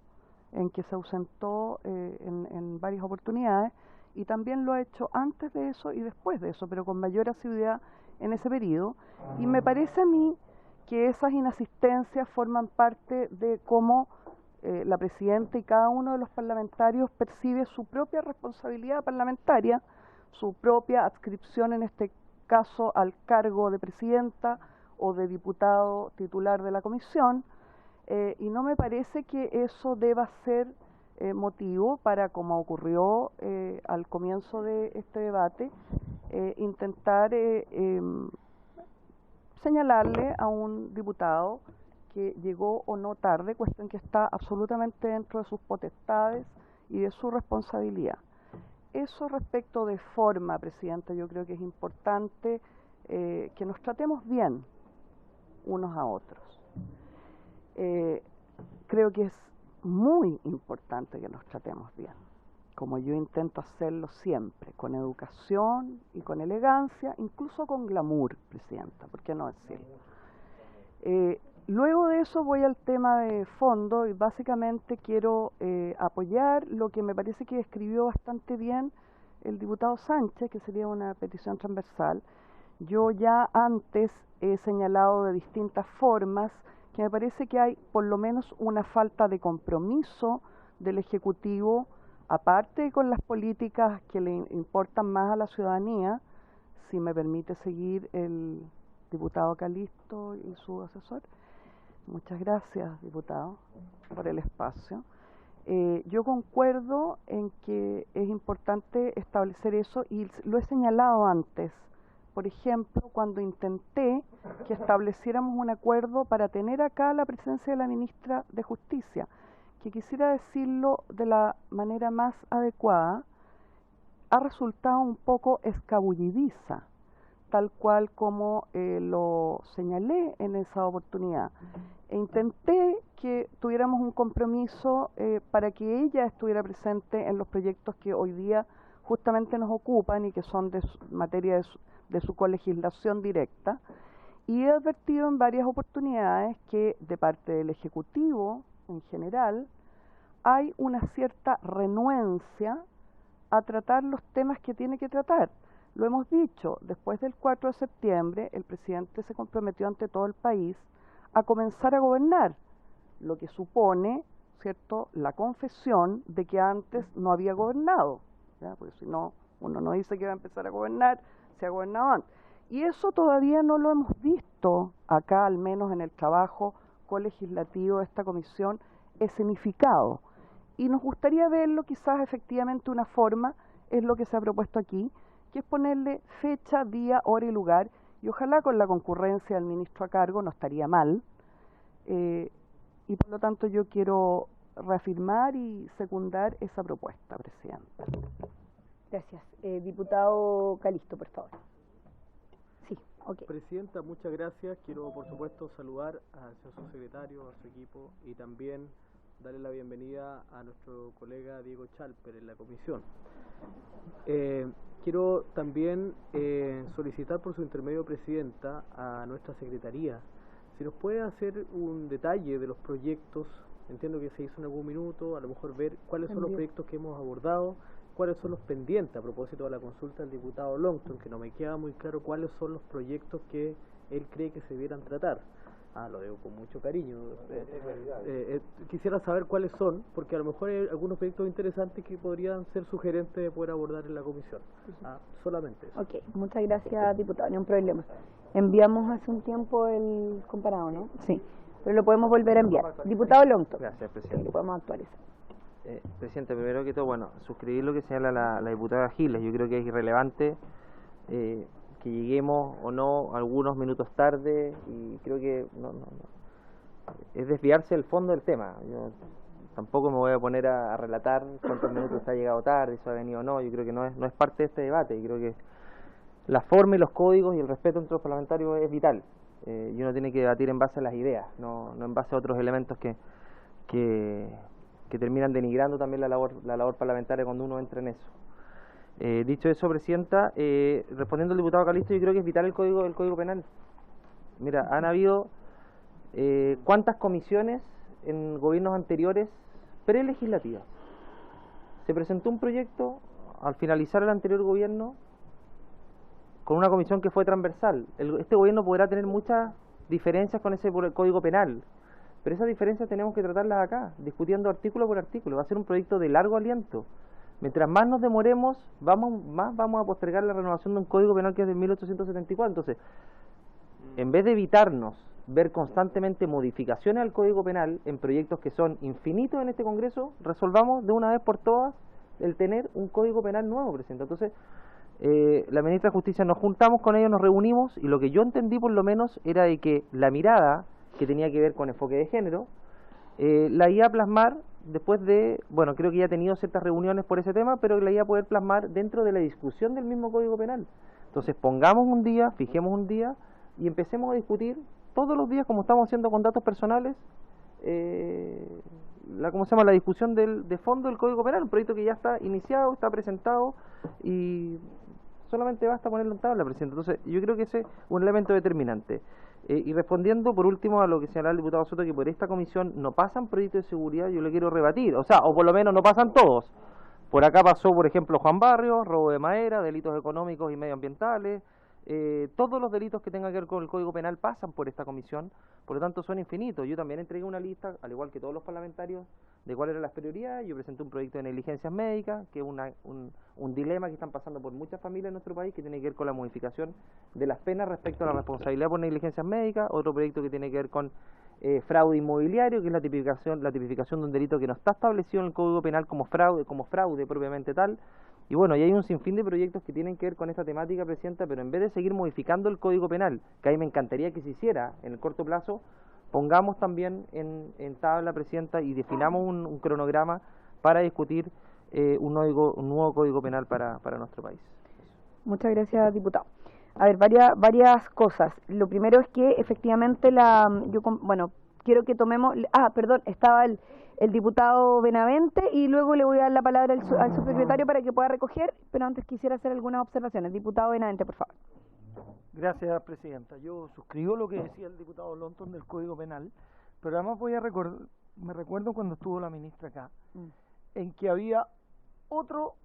en que se ausentó en varias oportunidades, y también lo ha hecho antes de eso y después de eso, pero con mayor asiduidad en ese periodo, y me parece a mí que esas inasistencias forman parte de cómo la presidenta y cada uno de los parlamentarios percibe su propia responsabilidad parlamentaria, su propia adscripción en este caso al cargo de presidenta o de diputado titular de la comisión, y no me parece que eso deba ser motivo para, como ocurrió al comienzo de este debate, intentar señalarle a un diputado que llegó o no tarde, cuestión que está absolutamente dentro de sus potestades y de su responsabilidad. Eso respecto de forma, presidenta, yo creo que es importante que nos tratemos bien unos a otros. Creo que es muy importante que nos tratemos bien, como yo intento hacerlo siempre, con educación y con elegancia, incluso con glamour, presidenta, ¿por qué no decirlo? Luego de eso voy al tema de fondo y básicamente quiero apoyar lo que me parece que escribió bastante bien el diputado Sánchez, que sería una petición transversal. Yo ya antes he señalado de distintas formas que me parece que hay por lo menos una falta de compromiso del Ejecutivo, aparte con las políticas que le importan más a la ciudadanía, si me permite seguir el diputado Calisto y su asesor. Muchas gracias, diputado, por el espacio. Yo concuerdo en que es importante establecer eso y lo he señalado antes. Por ejemplo, cuando intenté que estableciéramos un acuerdo para tener acá la presencia de la ministra de Justicia, que quisiera decirlo de la manera más adecuada, ha resultado un poco escabullidiza, tal cual como lo señalé en esa oportunidad. E intenté que tuviéramos un compromiso para que ella estuviera presente en los proyectos que hoy día justamente nos ocupan y que son de materia de su colegislación directa, y he advertido en varias oportunidades que de parte del Ejecutivo en general hay una cierta renuencia a tratar los temas que tiene que tratar. Lo hemos dicho, después del 4 de septiembre el presidente se comprometió ante todo el país a comenzar a gobernar, lo que supone, ¿cierto?, la confesión de que antes no había gobernado, ¿ya? Porque si no, uno no dice que va a empezar a gobernar, se ha gobernado antes. Y eso todavía no lo hemos visto acá, al menos en el trabajo colegislativo de esta comisión, escenificado. Y nos gustaría verlo, quizás efectivamente una forma, es lo que se ha propuesto aquí, que es ponerle fecha, día, hora y lugar, y ojalá con la concurrencia del ministro a cargo, no estaría mal, y por lo tanto yo quiero reafirmar y secundar esa propuesta, Presidenta.
Gracias. Diputado Calisto, por favor. Sí, ok.
Presidenta, muchas gracias. Quiero, por supuesto, saludar al señor subsecretario, a su equipo y también darle la bienvenida a nuestro colega Diego Chalper en la comisión. Quiero también solicitar por su intermedio, Presidenta, a nuestra Secretaría, si nos puede hacer un detalle de los proyectos, entiendo que se hizo en algún minuto, a lo mejor ver cuáles son los proyectos que hemos abordado, cuáles son los pendientes a propósito de la consulta del diputado Longton, que no me queda muy claro cuáles son los proyectos que él cree que se debieran tratar. Lo digo con mucho cariño. Quisiera saber cuáles son, porque a lo mejor hay algunos proyectos interesantes que podrían ser sugerentes de poder abordar en la comisión. Solamente eso.
Ok, muchas gracias, diputado, no hay un problema. Enviamos hace un tiempo el comparado, ¿no? Sí, pero lo podemos volver a enviar. Diputado Longton.
Gracias, Presidente.
Sí, lo podemos actualizar.
Presidente, primero que todo, bueno, suscribir lo que señala la diputada Giles. Yo creo que es irrelevante que lleguemos o no algunos minutos tarde, y creo que no es desviarse del fondo del tema. Yo tampoco me voy a poner a relatar cuántos minutos se ha llegado tarde, si ha venido o no. Yo creo que no es parte de este debate. Yo creo que la forma y los códigos y el respeto entre los parlamentarios es vital, y uno tiene que debatir en base a las ideas, no en base a otros elementos que terminan denigrando también la labor parlamentaria cuando uno entra en eso. Dicho eso, Presidenta, respondiendo al diputado Calisto, yo creo que es vital el código penal. Mira, han habido ¿cuántas comisiones en gobiernos anteriores prelegislativas? Se presentó un proyecto al finalizar el anterior gobierno con una comisión que fue transversal. Este gobierno podrá tener muchas diferencias con ese código penal, pero esas diferencias tenemos que tratarlas acá, discutiendo artículo por artículo. Va a ser un proyecto de largo aliento. Mientras más nos demoremos, más vamos a postergar la renovación de un código penal que es de 1874. Entonces, en vez de evitarnos ver constantemente modificaciones al código penal en proyectos que son infinitos en este Congreso, resolvamos de una vez por todas el tener un código penal nuevo, Presidente. Entonces, la ministra de Justicia, nos juntamos con ellos, nos reunimos, y lo que yo entendí por lo menos era de que la mirada que tenía que ver con enfoque de género la iba a plasmar después de, bueno, creo que ya ha tenido ciertas reuniones por ese tema, pero la iba a poder plasmar dentro de la discusión del mismo Código Penal. Entonces pongamos un día, fijemos un día y empecemos a discutir todos los días, como estamos haciendo con datos personales, la discusión de fondo del Código Penal, un proyecto que ya está iniciado, está presentado, y solamente basta ponerlo en tabla, Presidente. Entonces yo creo que ese es un elemento determinante. Y respondiendo por último a lo que señalaba el diputado Soto, que por esta comisión no pasan proyectos de seguridad, yo le quiero rebatir, o por lo menos no pasan todos. Por acá pasó, por ejemplo, Juan Barrios, robo de madera, delitos económicos y medioambientales. Todos los delitos que tengan que ver con el Código Penal pasan por esta comisión, por lo tanto son infinitos. Yo también entregué una lista, al igual que todos los parlamentarios, de cuáles eran las prioridades. Yo presenté un proyecto de negligencias médicas, que es un dilema que están pasando por muchas familias en nuestro país, que tiene que ver con la modificación de las penas respecto a la responsabilidad por negligencias médicas. Otro proyecto que tiene que ver con fraude inmobiliario, que es la tipificación de un delito que no está establecido en el Código Penal como fraude propiamente tal. Y bueno, y hay un sinfín de proyectos que tienen que ver con esta temática, Presidenta, pero en vez de seguir modificando el Código Penal, que a mí me encantaría que se hiciera en el corto plazo, pongamos también en tabla, Presidenta, y definamos un cronograma para discutir un nuevo Código Penal para nuestro país.
Muchas gracias, diputado. A ver, varias cosas. Lo primero es que efectivamente quiero que tomemos... perdón, estaba el diputado Benavente, y luego le voy a dar la palabra al subsecretario para que pueda recoger, pero antes quisiera hacer algunas observaciones. Diputado Benavente, por favor.
Gracias, Presidenta. Yo suscribo lo que decía el diputado Longton del Código Penal, pero además me recuerdo cuando estuvo la ministra acá, en que había otro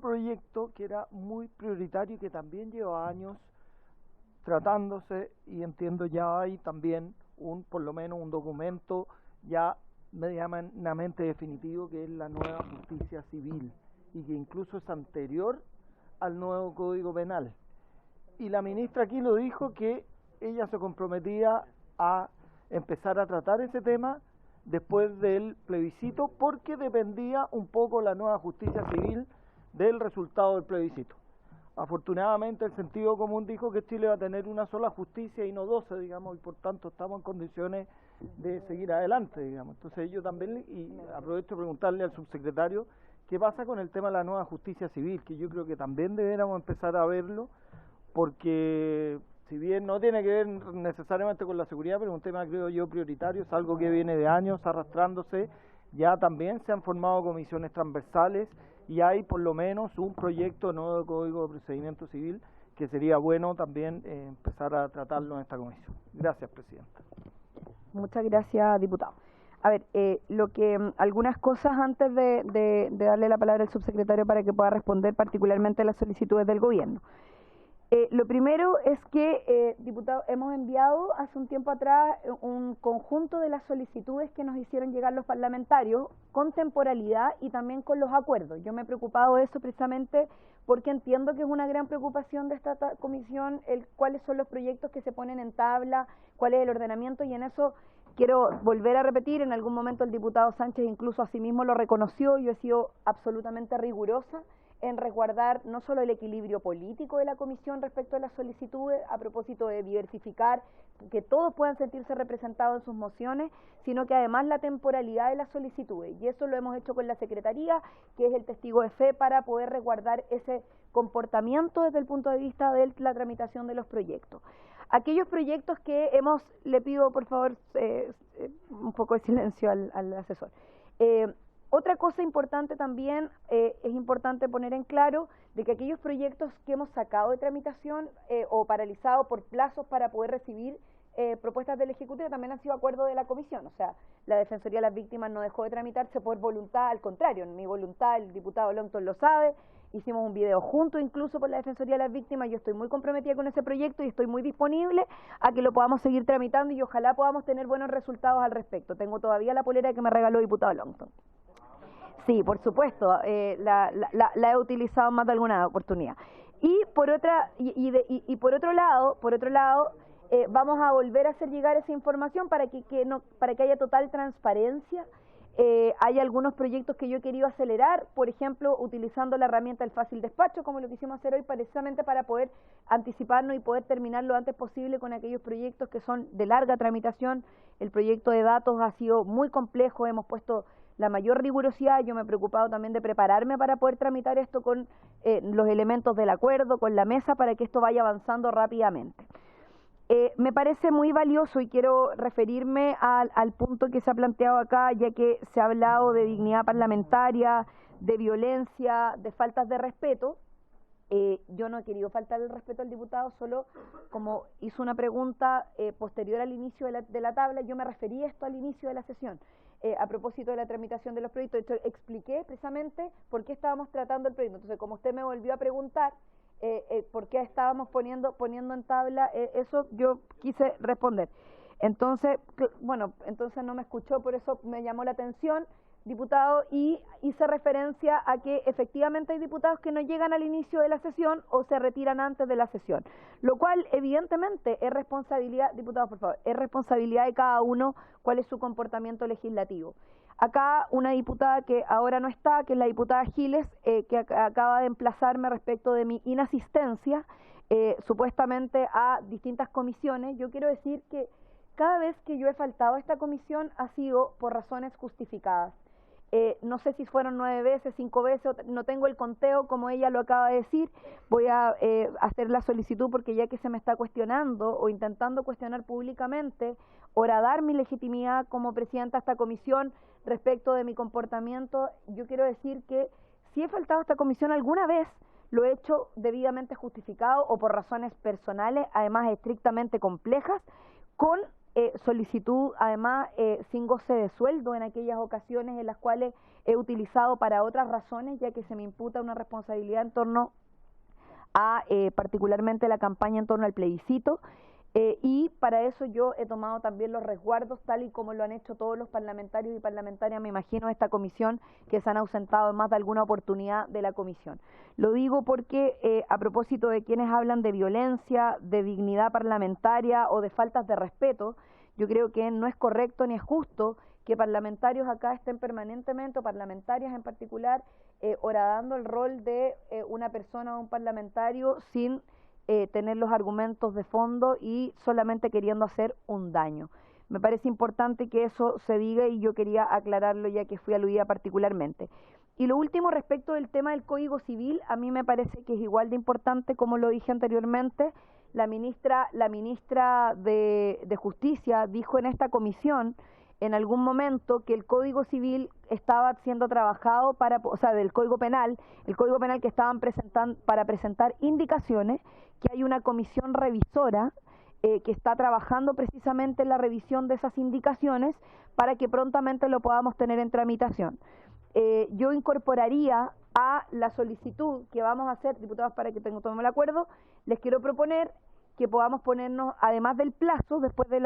proyecto que era muy prioritario y que también lleva años tratándose, y entiendo ya hay también por lo menos un documento ya medianamente definitivo, que es la nueva justicia civil, y que incluso es anterior al nuevo Código Penal. Y la ministra aquí lo dijo, que ella se comprometía a empezar a tratar ese tema después del plebiscito, porque dependía un poco la nueva justicia civil del resultado del plebiscito. Afortunadamente el sentido común dijo que Chile va a tener una sola justicia y no 12, digamos, y por tanto estamos en condiciones de seguir adelante, digamos. Entonces yo también, y aprovecho de preguntarle al subsecretario, ¿qué pasa con el tema de la nueva justicia civil? Que yo creo que también deberíamos empezar a verlo, porque si bien no tiene que ver necesariamente con la seguridad, pero es un tema, creo yo, prioritario, es algo que viene de años arrastrándose. Ya también se han formado comisiones transversales y hay por lo menos un proyecto nuevo de Código de Procedimiento Civil que sería bueno también empezar a tratarlo en esta comisión. Gracias, presidenta.
Muchas gracias, diputado. A ver, algunas cosas antes de darle la palabra al subsecretario para que pueda responder particularmente a las solicitudes del gobierno. Lo primero es que, diputado, hemos enviado hace un tiempo atrás un conjunto de las solicitudes que nos hicieron llegar los parlamentarios con temporalidad y también con los acuerdos. Yo me he preocupado de eso precisamente porque entiendo que es una gran preocupación de esta comisión cuáles son los proyectos que se ponen en tabla, cuál es el ordenamiento, y en eso quiero volver a repetir, en algún momento el diputado Sánchez incluso a sí mismo lo reconoció, yo he sido absolutamente rigurosa en resguardar no solo el equilibrio político de la comisión respecto a las solicitudes, a propósito de diversificar, que todos puedan sentirse representados en sus mociones, sino que además la temporalidad de las solicitudes, y eso lo hemos hecho con la Secretaría, que es el testigo de fe para poder resguardar ese comportamiento desde el punto de vista de la tramitación de los proyectos. Aquellos proyectos que le pido por favor un poco de silencio al asesor. Otra cosa importante también, es importante poner en claro de que aquellos proyectos que hemos sacado de tramitación o paralizado por plazos para poder recibir propuestas del Ejecutivo también han sido acuerdo de la Comisión. O sea, la Defensoría de las Víctimas no dejó de tramitarse por voluntad, al contrario, en mi voluntad, el diputado Longton lo sabe, hicimos un video junto incluso por la Defensoría de las Víctimas, yo estoy muy comprometida con ese proyecto y estoy muy disponible a que lo podamos seguir tramitando y ojalá podamos tener buenos resultados al respecto. Tengo todavía la polera que me regaló el diputado Longton. Sí, por supuesto, la he utilizado en más de alguna oportunidad. Y por otro lado, vamos a volver a hacer llegar esa información para que haya total transparencia. Hay algunos proyectos que yo he querido acelerar, por ejemplo, utilizando la herramienta del fácil despacho, como lo quisimos hacer hoy, precisamente para poder anticiparnos y poder terminar lo antes posible con aquellos proyectos que son de larga tramitación. El proyecto de datos ha sido muy complejo, hemos puesto la mayor rigurosidad, yo me he preocupado también de prepararme para poder tramitar esto con los elementos del acuerdo, con la mesa, para que esto vaya avanzando rápidamente. Me parece muy valioso y quiero referirme al punto que se ha planteado acá, ya que se ha hablado de dignidad parlamentaria, de violencia, de faltas de respeto. Yo no he querido faltar el respeto al diputado, solo como hizo una pregunta posterior al inicio de la tabla, yo me referí a esto al inicio de la sesión. A propósito de la tramitación de los proyectos, de hecho, expliqué precisamente por qué estábamos tratando el proyecto. Entonces, como usted me volvió a preguntar por qué estábamos poniendo en tabla, eso yo quise responder. Entonces, bueno, entonces no me escuchó, por eso me llamó la atención, diputado, y hice referencia a que efectivamente hay diputados que no llegan al inicio de la sesión o se retiran antes de la sesión, lo cual evidentemente es responsabilidad, diputados por favor, es responsabilidad de cada uno cuál es su comportamiento legislativo. Acá una diputada que ahora no está, que es la diputada Giles, que acaba de emplazarme respecto de mi inasistencia supuestamente a distintas comisiones. Yo quiero decir que cada vez que yo he faltado a esta comisión ha sido por razones justificadas. No sé si fueron 9 veces, 5 veces, no tengo el conteo como ella lo acaba de decir. Voy a hacer la solicitud porque ya que se me está cuestionando o intentando cuestionar públicamente, horadar mi legitimidad como presidenta de esta comisión respecto de mi comportamiento, yo quiero decir que si he faltado a esta comisión alguna vez, lo he hecho debidamente justificado o por razones personales, además estrictamente complejas, con solicitud, además sin goce de sueldo en aquellas ocasiones en las cuales he utilizado para otras razones, ya que se me imputa una responsabilidad en torno a particularmente la campaña en torno al plebiscito. Y para eso yo he tomado también los resguardos, tal y como lo han hecho todos los parlamentarios y parlamentarias, me imagino, de esta comisión, que se han ausentado en más de alguna oportunidad de la comisión. Lo digo porque a propósito de quienes hablan de violencia, de dignidad parlamentaria o de faltas de respeto, yo creo que no es correcto ni es justo que parlamentarios acá estén permanentemente, o parlamentarias en particular, horadando el rol de una persona o un parlamentario sin tener los argumentos de fondo y solamente queriendo hacer un daño. Me parece importante que eso se diga y yo quería aclararlo ya que fui aludida particularmente. Y lo último, respecto del tema del Código Civil, a mí me parece que es igual de importante, como lo dije anteriormente. La ministra de Justicia dijo en esta comisión en algún momento que el Código Civil estaba siendo trabajado del Código Penal, el Código Penal que estaban presentando para presentar indicaciones, que hay una comisión revisora que está trabajando precisamente en la revisión de esas indicaciones para que prontamente lo podamos tener en tramitación. Yo incorporaría a la solicitud que vamos a hacer, diputados, para que tomemos el acuerdo, les quiero proponer que podamos ponernos, además del plazo, después de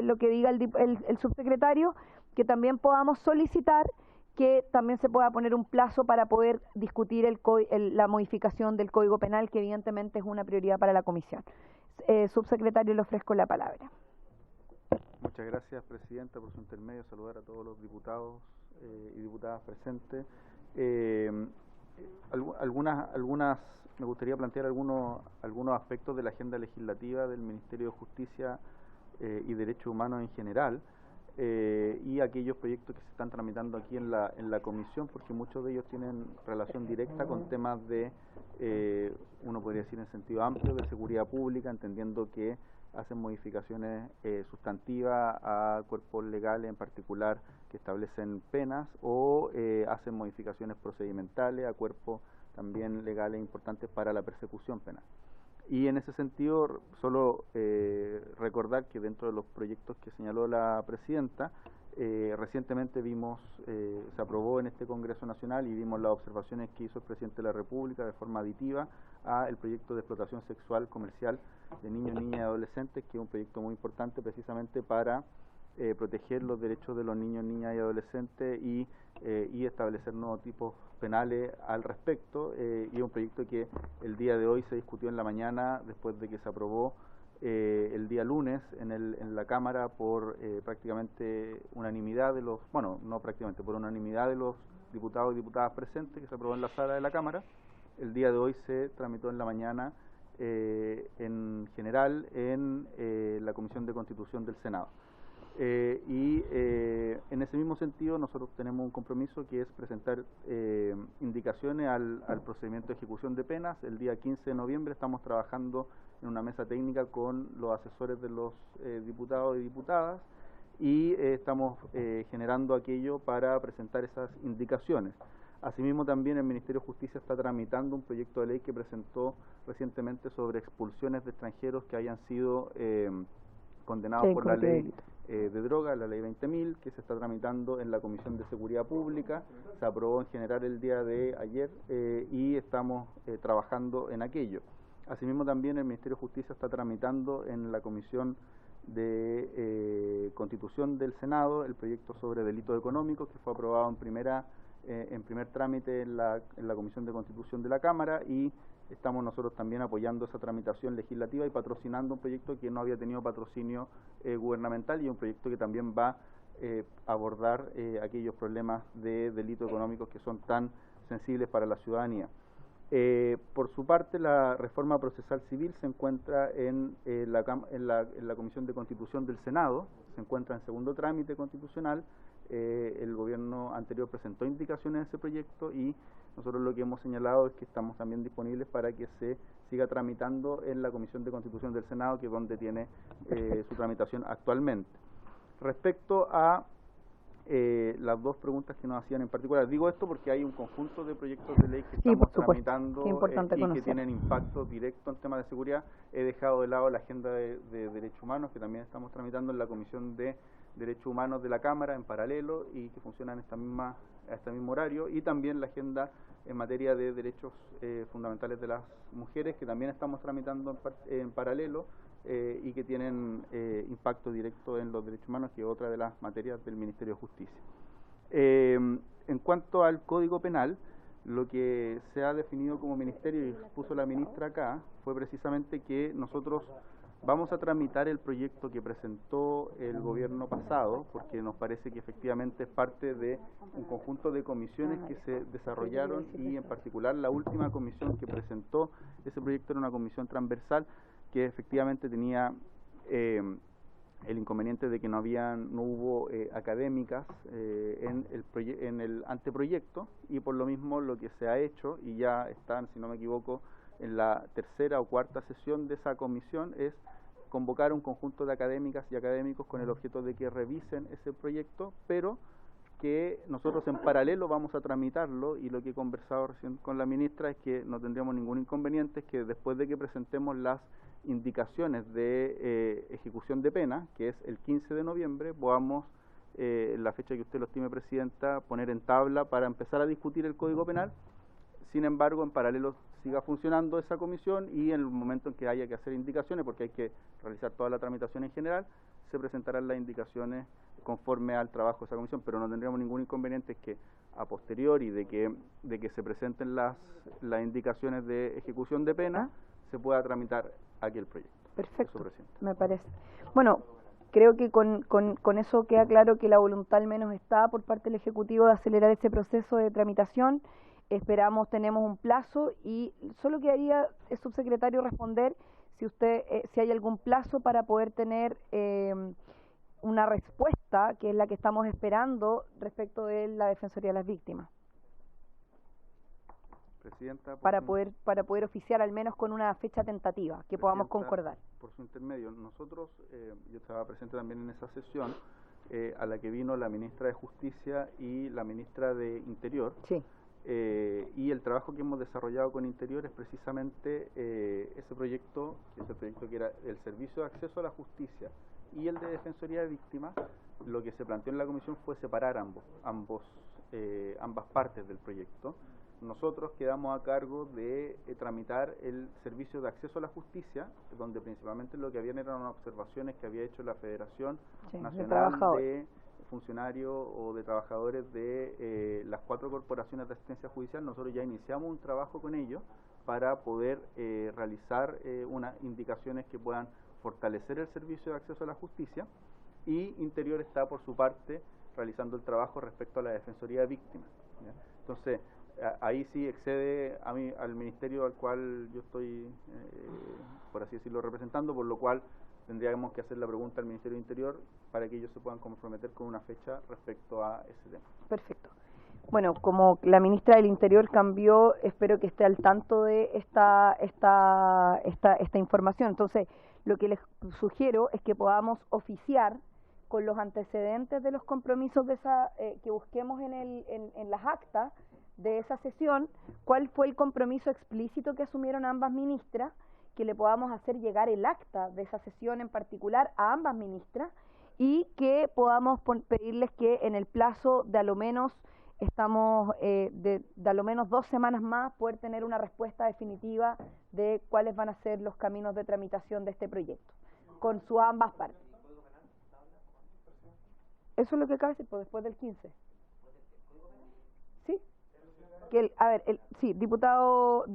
lo que diga el subsecretario, que también podamos solicitar que también se pueda poner un plazo para poder discutir la modificación del Código Penal, que evidentemente es una prioridad para la comisión. Subsecretario, le ofrezco la palabra.
Muchas gracias, Presidenta, por su intermedio. Saludar a todos los diputados y diputadas presentes. Me gustaría plantear algunos aspectos de la agenda legislativa del Ministerio de Justicia y Derechos Humanos en general, y aquellos proyectos que se están tramitando aquí en la comisión, porque muchos de ellos tienen relación directa con temas de, uno podría decir en sentido amplio, de seguridad pública, entendiendo que hacen modificaciones sustantivas a cuerpos legales en particular que establecen penas, o hacen modificaciones procedimentales a cuerpos también legales importantes para la persecución penal. Y en ese sentido, solo recordar que dentro de los proyectos que señaló la Presidenta, recientemente se aprobó en este Congreso Nacional y vimos las observaciones que hizo el Presidente de la República de forma aditiva a el proyecto de explotación sexual comercial de niños, niñas y adolescentes, que es un proyecto muy importante precisamente para proteger los derechos de los niños, niñas y adolescentes y establecer nuevos tipos penales al respecto, y es un proyecto que el día de hoy se discutió en la mañana después de que se aprobó el día lunes en la Cámara por prácticamente unanimidad de los, bueno, no prácticamente, por unanimidad de los diputados y diputadas presentes, que se aprobó en la sala de la Cámara. El día de hoy se tramitó en la mañana en general en la Comisión de Constitución del Senado. En ese mismo sentido nosotros tenemos un compromiso que es presentar indicaciones al procedimiento de ejecución de penas. El día 15 de noviembre estamos trabajando en una mesa técnica con los asesores de los diputados y diputadas y estamos generando aquello para presentar esas indicaciones. Asimismo, también el Ministerio de Justicia está tramitando un proyecto de ley que presentó recientemente sobre expulsiones de extranjeros que hayan sido condenados por la ley de droga, la ley 20.000, que se está tramitando en la Comisión de Seguridad Pública. Se aprobó en general el día de ayer y estamos trabajando en aquello. Asimismo, también el Ministerio de Justicia está tramitando en la Comisión de Constitución del Senado el proyecto sobre delitos económicos, que fue aprobado en primer trámite en la Comisión de Constitución de la Cámara, y estamos nosotros también apoyando esa tramitación legislativa y patrocinando un proyecto que no había tenido patrocinio gubernamental, y un proyecto que también va a abordar aquellos problemas de delitos económicos que son tan sensibles para la ciudadanía. Por su parte, la reforma procesal civil se encuentra en la Comisión de Constitución del Senado, se encuentra en segundo trámite constitucional. El gobierno anterior presentó indicaciones de ese proyecto y nosotros lo que hemos señalado es que estamos también disponibles para que se siga tramitando en la Comisión de Constitución del Senado, que es donde tiene su tramitación actualmente. Respecto a las dos preguntas que nos hacían en particular, digo esto porque hay un conjunto de proyectos de ley que estamos tramitando y que tienen impacto directo en temas de seguridad. He dejado de lado la agenda de derechos humanos, que también estamos tramitando en la Comisión de Derechos Humanos de la Cámara en paralelo y que funciona a este mismo horario, y también la agenda en materia de derechos fundamentales de las mujeres, que también estamos tramitando en paralelo, y que tienen impacto directo en los derechos humanos, que es otra de las materias del Ministerio de Justicia. En cuanto al Código Penal, lo que se ha definido como ministerio y puso la ministra acá fue precisamente que nosotros vamos a tramitar el proyecto que presentó el gobierno pasado, porque nos parece que efectivamente es parte de un conjunto de comisiones que se desarrollaron, y en particular la última comisión que presentó ese proyecto era una comisión transversal que efectivamente tenía el inconveniente de que no hubo académicas en el anteproyecto, y por lo mismo lo que se ha hecho, y ya están, si no me equivoco, en la tercera o cuarta sesión de esa comisión, es convocar un conjunto de académicas y académicos con el objeto de que revisen ese proyecto, pero que nosotros en paralelo vamos a tramitarlo, y lo que he conversado recién con la ministra es que no tendríamos ningún inconveniente, es que después de que presentemos las indicaciones de ejecución de pena, que es el 15 de noviembre, podamos, la fecha que usted lo estime, Presidenta, poner en tabla para empezar a discutir el Código Penal. Sin embargo, en paralelo siga funcionando esa comisión, y en el momento en que haya que hacer indicaciones, porque hay que realizar toda la tramitación en general, se presentarán las indicaciones conforme al trabajo de esa comisión, pero no tendríamos ningún inconveniente que a posteriori de que se presenten las indicaciones de ejecución de pena, se pueda tramitar aquel proyecto.
Perfecto,
Eso, Presidenta.
me parece. Bueno, creo que con eso queda claro que la voluntad al menos está por parte del Ejecutivo de acelerar ese proceso de tramitación. Esperamos, tenemos un plazo, y solo quedaría, subsecretario, responder si hay algún plazo para poder tener una respuesta, que es la que estamos esperando respecto de la Defensoría de las Víctimas.
Presidenta,
para poder oficiar al menos con una fecha tentativa que podamos concordar.
Por su intermedio, nosotros, yo estaba presente también en esa sesión a la que vino la ministra de Justicia y la ministra de Interior.
Sí.
Y el trabajo que hemos desarrollado con Interior es precisamente ese proyecto, que era el Servicio de Acceso a la Justicia y el de Defensoría de Víctimas. Lo que se planteó en la comisión fue separar ambas partes del proyecto. Nosotros quedamos a cargo de tramitar el Servicio de Acceso a la Justicia, donde principalmente lo que habían eran unas observaciones que había hecho la Federación Nacional de Funcionarios o de Trabajadores de las 4 corporaciones de asistencia judicial. Nosotros ya iniciamos un trabajo con ellos para poder realizar unas indicaciones que puedan fortalecer el Servicio de Acceso a la Justicia, y Interior está por su parte realizando el trabajo respecto a la Defensoría de Víctimas, ¿ya? Entonces, ahí sí excede al ministerio al cual yo estoy, por así decirlo, representando, por lo cual tendríamos que hacer la pregunta al Ministerio de Interior para que ellos se puedan comprometer con una fecha respecto a ese tema. Perfecto.
Bueno, como la ministra del Interior cambió, espero que esté al tanto de esta información. Entonces, lo que les sugiero es que podamos oficiar con los antecedentes de los compromisos de que busquemos en las actas de esa sesión, cuál fue el compromiso explícito que asumieron ambas ministras, que le podamos hacer llegar el acta de esa sesión en particular a ambas ministras, y que podamos pedirles que en el plazo de a lo menos de a lo menos 2 semanas más poder tener una respuesta definitiva de cuáles van a ser los caminos de tramitación de este proyecto, con ambas partes. Eso es lo que acaba de decir, pues, después del 15. ¿Sí? Sí, diputado,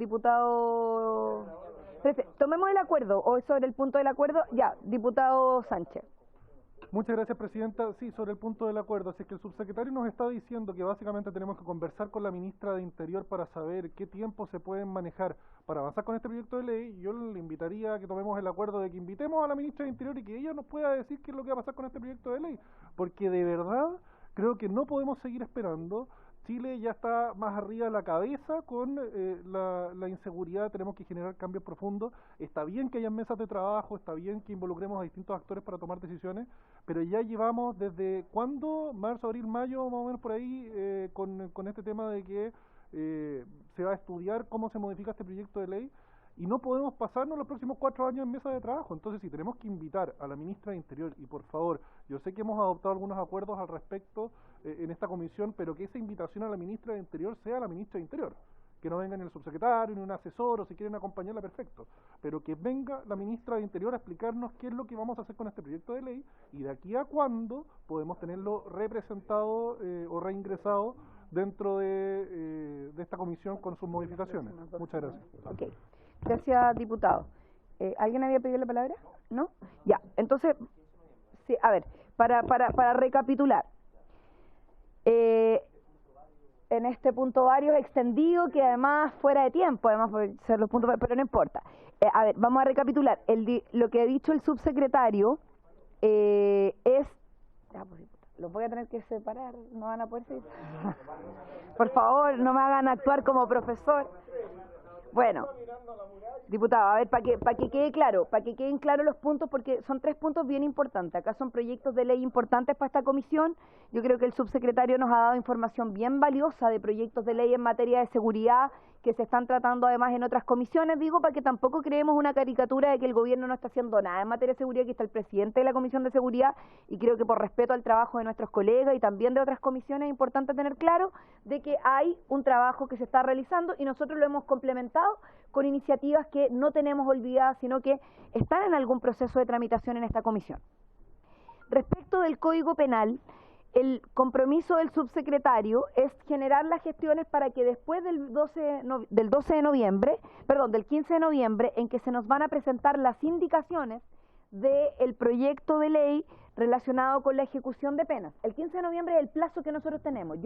tomemos el acuerdo, o sobre el punto del acuerdo, ya, diputado Sánchez.
Muchas gracias, Presidenta. Sí, sobre el punto del acuerdo, así que el subsecretario nos está diciendo que básicamente tenemos que conversar con la ministra de Interior para saber qué tiempo se pueden manejar para avanzar con este proyecto de ley. Yo le invitaría a que tomemos el acuerdo de que invitemos a la ministra de Interior y que ella nos pueda decir qué es lo que va a pasar con este proyecto de ley, porque de verdad creo que no podemos seguir esperando. Chile ya está más arriba de la cabeza con la inseguridad, tenemos que generar cambios profundos. Está bien que haya mesas de trabajo, está bien que involucremos a distintos actores para tomar decisiones, pero ya llevamos desde, ¿cuándo? Marzo, abril, mayo, más o menos por ahí, con este tema de que se va a estudiar cómo se modifica este proyecto de ley, y no podemos pasarnos los próximos 4 años en mesa de trabajo. Entonces, sí, tenemos que invitar a la ministra de Interior, y por favor, yo sé que hemos adoptado algunos acuerdos al respecto en esta comisión, pero que esa invitación a la ministra de Interior sea la ministra de Interior, que no venga ni el subsecretario, ni un asesor, o si quieren acompañarla, perfecto, pero que venga la ministra de Interior a explicarnos qué es lo que vamos a hacer con este proyecto de ley y de aquí a cuándo podemos tenerlo representado o reingresado dentro de esta comisión con sus modificaciones. Muchas gracias.
Okay. Gracias, diputado. ¿Alguien había pedido la palabra? ¿No? Ya, entonces, sí, a ver, para recapitular. En este punto varios extendido, que además fuera de tiempo, además por ser los puntos, pero no importa. A ver, vamos a recapitular. Lo que ha dicho el subsecretario es... Ya, pues, los voy a tener que separar, no van a poder seguir. Por favor, no me hagan actuar como profesor. Bueno, diputado, a ver, para que quede claro, para que queden claros los puntos, porque son 3 puntos bien importantes. Acá son proyectos de ley importantes para esta comisión. Yo creo que el subsecretario nos ha dado información bien valiosa de proyectos de ley en materia de seguridad que se están tratando además en otras comisiones, digo, para que tampoco creemos una caricatura de que el gobierno no está haciendo nada en materia de seguridad. Aquí está el presidente de la Comisión de Seguridad y creo que por respeto al trabajo de nuestros colegas y también de otras comisiones es importante tener claro de que hay un trabajo que se está realizando y nosotros lo hemos complementado con iniciativas que no tenemos olvidadas, sino que están en algún proceso de tramitación en esta comisión. Respecto del Código Penal, el compromiso del subsecretario es generar las gestiones para que después del 15 de noviembre, en que se nos van a presentar las indicaciones del proyecto de ley relacionado con la ejecución de penas. El 15 de noviembre es el plazo que nosotros tenemos.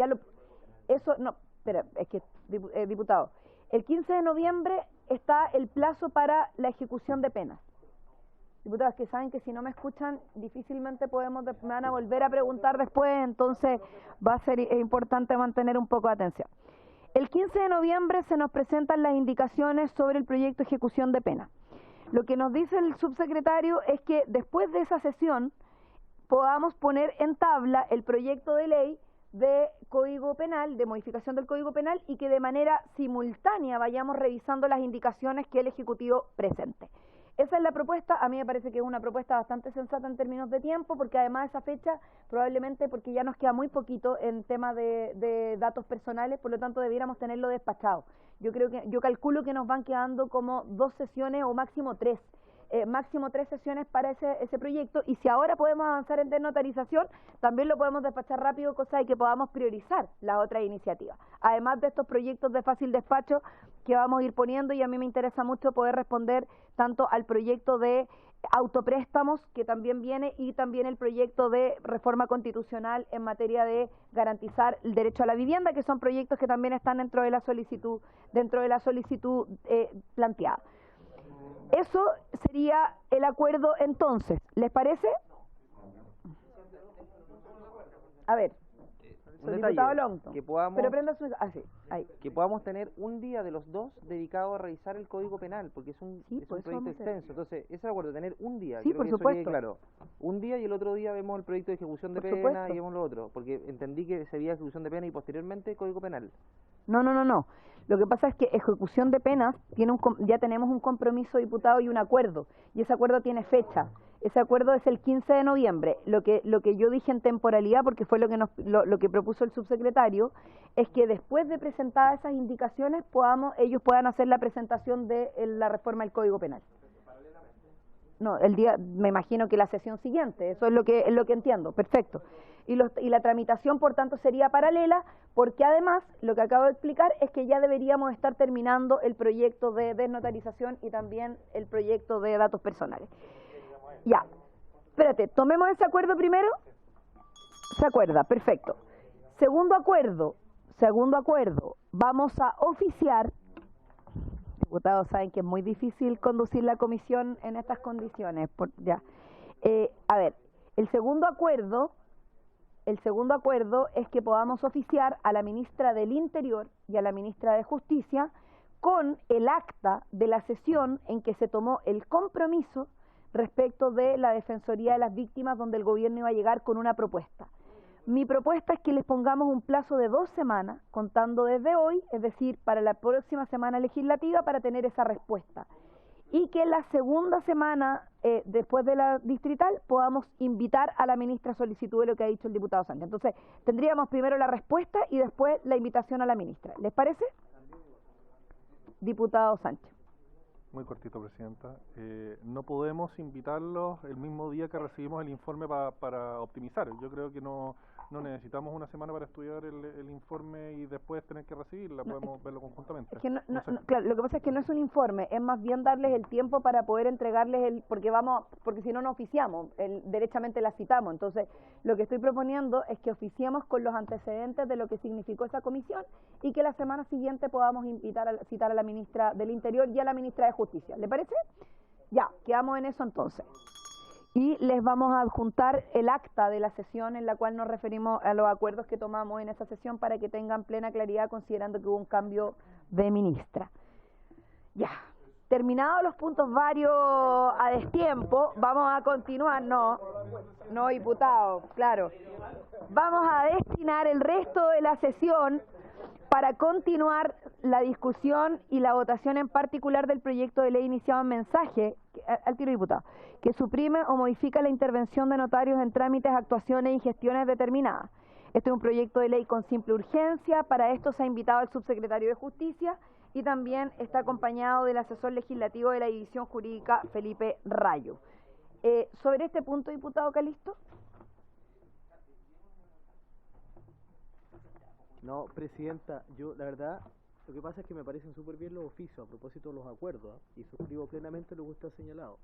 Diputado, el 15 de noviembre está el plazo para la ejecución de penas. Diputados, que saben que si no me escuchan difícilmente me van a volver a preguntar después, entonces va a ser importante mantener un poco de atención. El 15 de noviembre se nos presentan las indicaciones sobre el proyecto de ejecución de pena. Lo que nos dice el subsecretario es que después de esa sesión podamos poner en tabla el proyecto de ley de Código Penal, de modificación del Código Penal, y que de manera simultánea vayamos revisando las indicaciones que el Ejecutivo presente. Esa es la propuesta. A mí me parece que es una propuesta bastante sensata en términos de tiempo, porque además esa fecha, probablemente porque ya nos queda muy poquito en tema de datos personales, por lo tanto debiéramos tenerlo despachado. Yo calculo que nos van quedando como 2 sesiones o máximo 3. Máximo 3 sesiones para ese proyecto, y si ahora podemos avanzar en desnotarización, también lo podemos despachar rápido, cosa de que podamos priorizar las otras iniciativas. Además de estos proyectos de fácil despacho que vamos a ir poniendo, y a mí me interesa mucho poder responder tanto al proyecto de autopréstamos que también viene, y también el proyecto de reforma constitucional en materia de garantizar el derecho a la vivienda, que son proyectos que también están dentro de la solicitud planteada. Eso sería el acuerdo entonces. ¿Les parece? A ver,
un
diputado Longton.
Que podamos,
pero prenda su... ahí.
Que podamos tener un día de los 2 dedicado a revisar el Código Penal, porque es un proyecto extenso. Entonces, ese acuerdo, tener un día,
sí,
creo
por
que
supuesto.
Eso quede claro. Un día y el otro día vemos el proyecto de ejecución de
por
pena
supuesto.
y vemos lo otro, porque entendí que sería ejecución de pena y posteriormente Código Penal.
No. Lo que pasa es que ejecución de penas ya tenemos un compromiso, diputado, y un acuerdo, y ese acuerdo tiene fecha. Ese acuerdo es el 15 de noviembre. Lo que yo dije en temporalidad, porque fue lo que propuso el subsecretario, es que después de presentadas esas indicaciones ellos puedan hacer la presentación de la reforma del Código Penal. No, me imagino que la sesión siguiente, eso es lo que entiendo, perfecto. Y la tramitación, por tanto, sería paralela, porque además, lo que acabo de explicar es que ya deberíamos estar terminando el proyecto de desnotarización y también el proyecto de datos personales. Ya, espérate, tomemos ese acuerdo primero. Se acuerda, perfecto. Segundo acuerdo, vamos a oficiar. Diputados saben que es muy difícil conducir la comisión en estas condiciones. A ver, el segundo acuerdo es que podamos oficiar a la ministra del Interior y a la ministra de Justicia con el acta de la sesión en que se tomó el compromiso respecto de la Defensoría de las Víctimas, donde el gobierno iba a llegar con una propuesta. Mi propuesta es que les pongamos un plazo de 2 semanas, contando desde hoy, es decir, para la próxima semana legislativa, para tener esa respuesta. Y que la segunda semana, después de la distrital, podamos invitar a la ministra a solicitud de lo que ha dicho el diputado Sánchez. Entonces, tendríamos primero la respuesta y después la invitación a la ministra. ¿Les parece? Diputado Sánchez.
Muy cortito, Presidenta. No podemos invitarlos el mismo día que recibimos el informe para optimizar. Yo creo que no necesitamos una semana para estudiar el informe y después tener que recibirla. Podemos verlo conjuntamente.
Es que claro, lo que pasa es que no es un informe, es más bien darles el tiempo para poder entregarles porque si no oficiamos, derechamente la citamos. Entonces, lo que estoy proponiendo es que oficiemos con los antecedentes de lo que significó esa comisión y que la semana siguiente podamos citar a la ministra del Interior y a la ministra de Justicia. ¿Le parece? Ya, quedamos en eso entonces. Y les vamos a adjuntar el acta de la sesión en la cual nos referimos a los acuerdos que tomamos en esa sesión para que tengan plena claridad considerando que hubo un cambio de ministra. Ya, terminados los puntos varios a destiempo, vamos a continuar, no, diputado, claro. Vamos a destinar el resto de la sesión para continuar la discusión y la votación en particular del proyecto de ley iniciado en mensaje, al tiro diputado, que suprime o modifica la intervención de notarios en trámites, actuaciones y gestiones determinadas. Este es un proyecto de ley con simple urgencia, para esto se ha invitado al subsecretario de Justicia y también está acompañado del asesor legislativo de la División Jurídica, Felipe Rayo. Sobre este punto, diputado Calisto.
No, Presidenta, yo la verdad, lo que pasa es que me parecen súper bien los oficios a propósito de los acuerdos, y suscribo plenamente lo que usted ha señalado.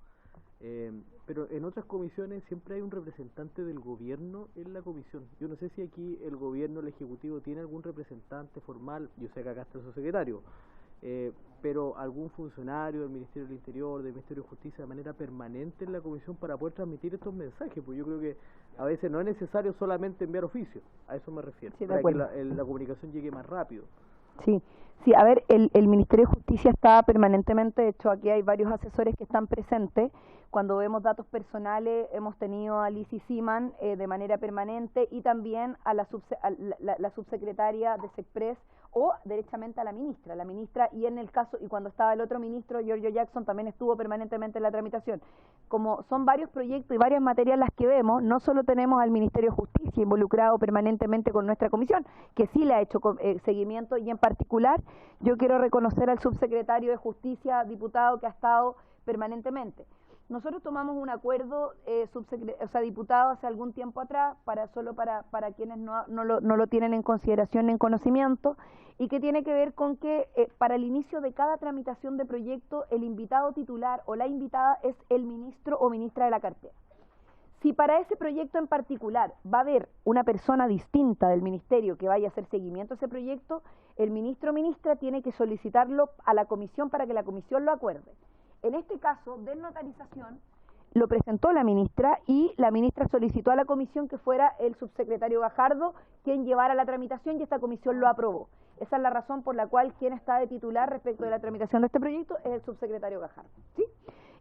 Pero en otras comisiones siempre hay un representante del gobierno en la comisión. Yo no sé si aquí el gobierno, el ejecutivo, tiene algún representante formal, yo sé que acá está su secretario, pero algún funcionario del Ministerio del Interior, del Ministerio de Justicia, de manera permanente en la comisión para poder transmitir estos mensajes, pues yo creo que a veces no es necesario solamente enviar oficios, a eso me refiero,
sí,
para que la comunicación llegue más rápido.
Sí, a ver, el Ministerio de Justicia está permanentemente, de hecho aquí hay varios asesores que están presentes. Cuando vemos datos personales hemos tenido a Lizzy Siman de manera permanente y también a la subsecretaria de SECPRES o derechamente a la ministra y en el caso, y cuando estaba el otro ministro, Giorgio Jackson, también estuvo permanentemente en la tramitación. Como son varios proyectos y varias materias las que vemos, no solo tenemos al Ministerio de Justicia involucrado permanentemente con nuestra comisión, que sí le ha hecho seguimiento, y en particular yo quiero reconocer al subsecretario de Justicia, diputado, que ha estado permanentemente. Nosotros tomamos un acuerdo, diputado, hace algún tiempo atrás, para quienes no lo tienen en consideración ni en conocimiento, y que tiene que ver con que para el inicio de cada tramitación de proyecto, el invitado titular o la invitada es el ministro o ministra de la cartera. Si para ese proyecto en particular va a haber una persona distinta del ministerio que vaya a hacer seguimiento a ese proyecto, el ministro o ministra tiene que solicitarlo a la comisión para que la comisión lo acuerde. En este caso, de notarización, lo presentó la ministra y la ministra solicitó a la comisión que fuera el subsecretario Gajardo quien llevara la tramitación y esta comisión lo aprobó. Esa es la razón por la cual quien está de titular respecto de la tramitación de este proyecto es el subsecretario Gajardo, ¿sí?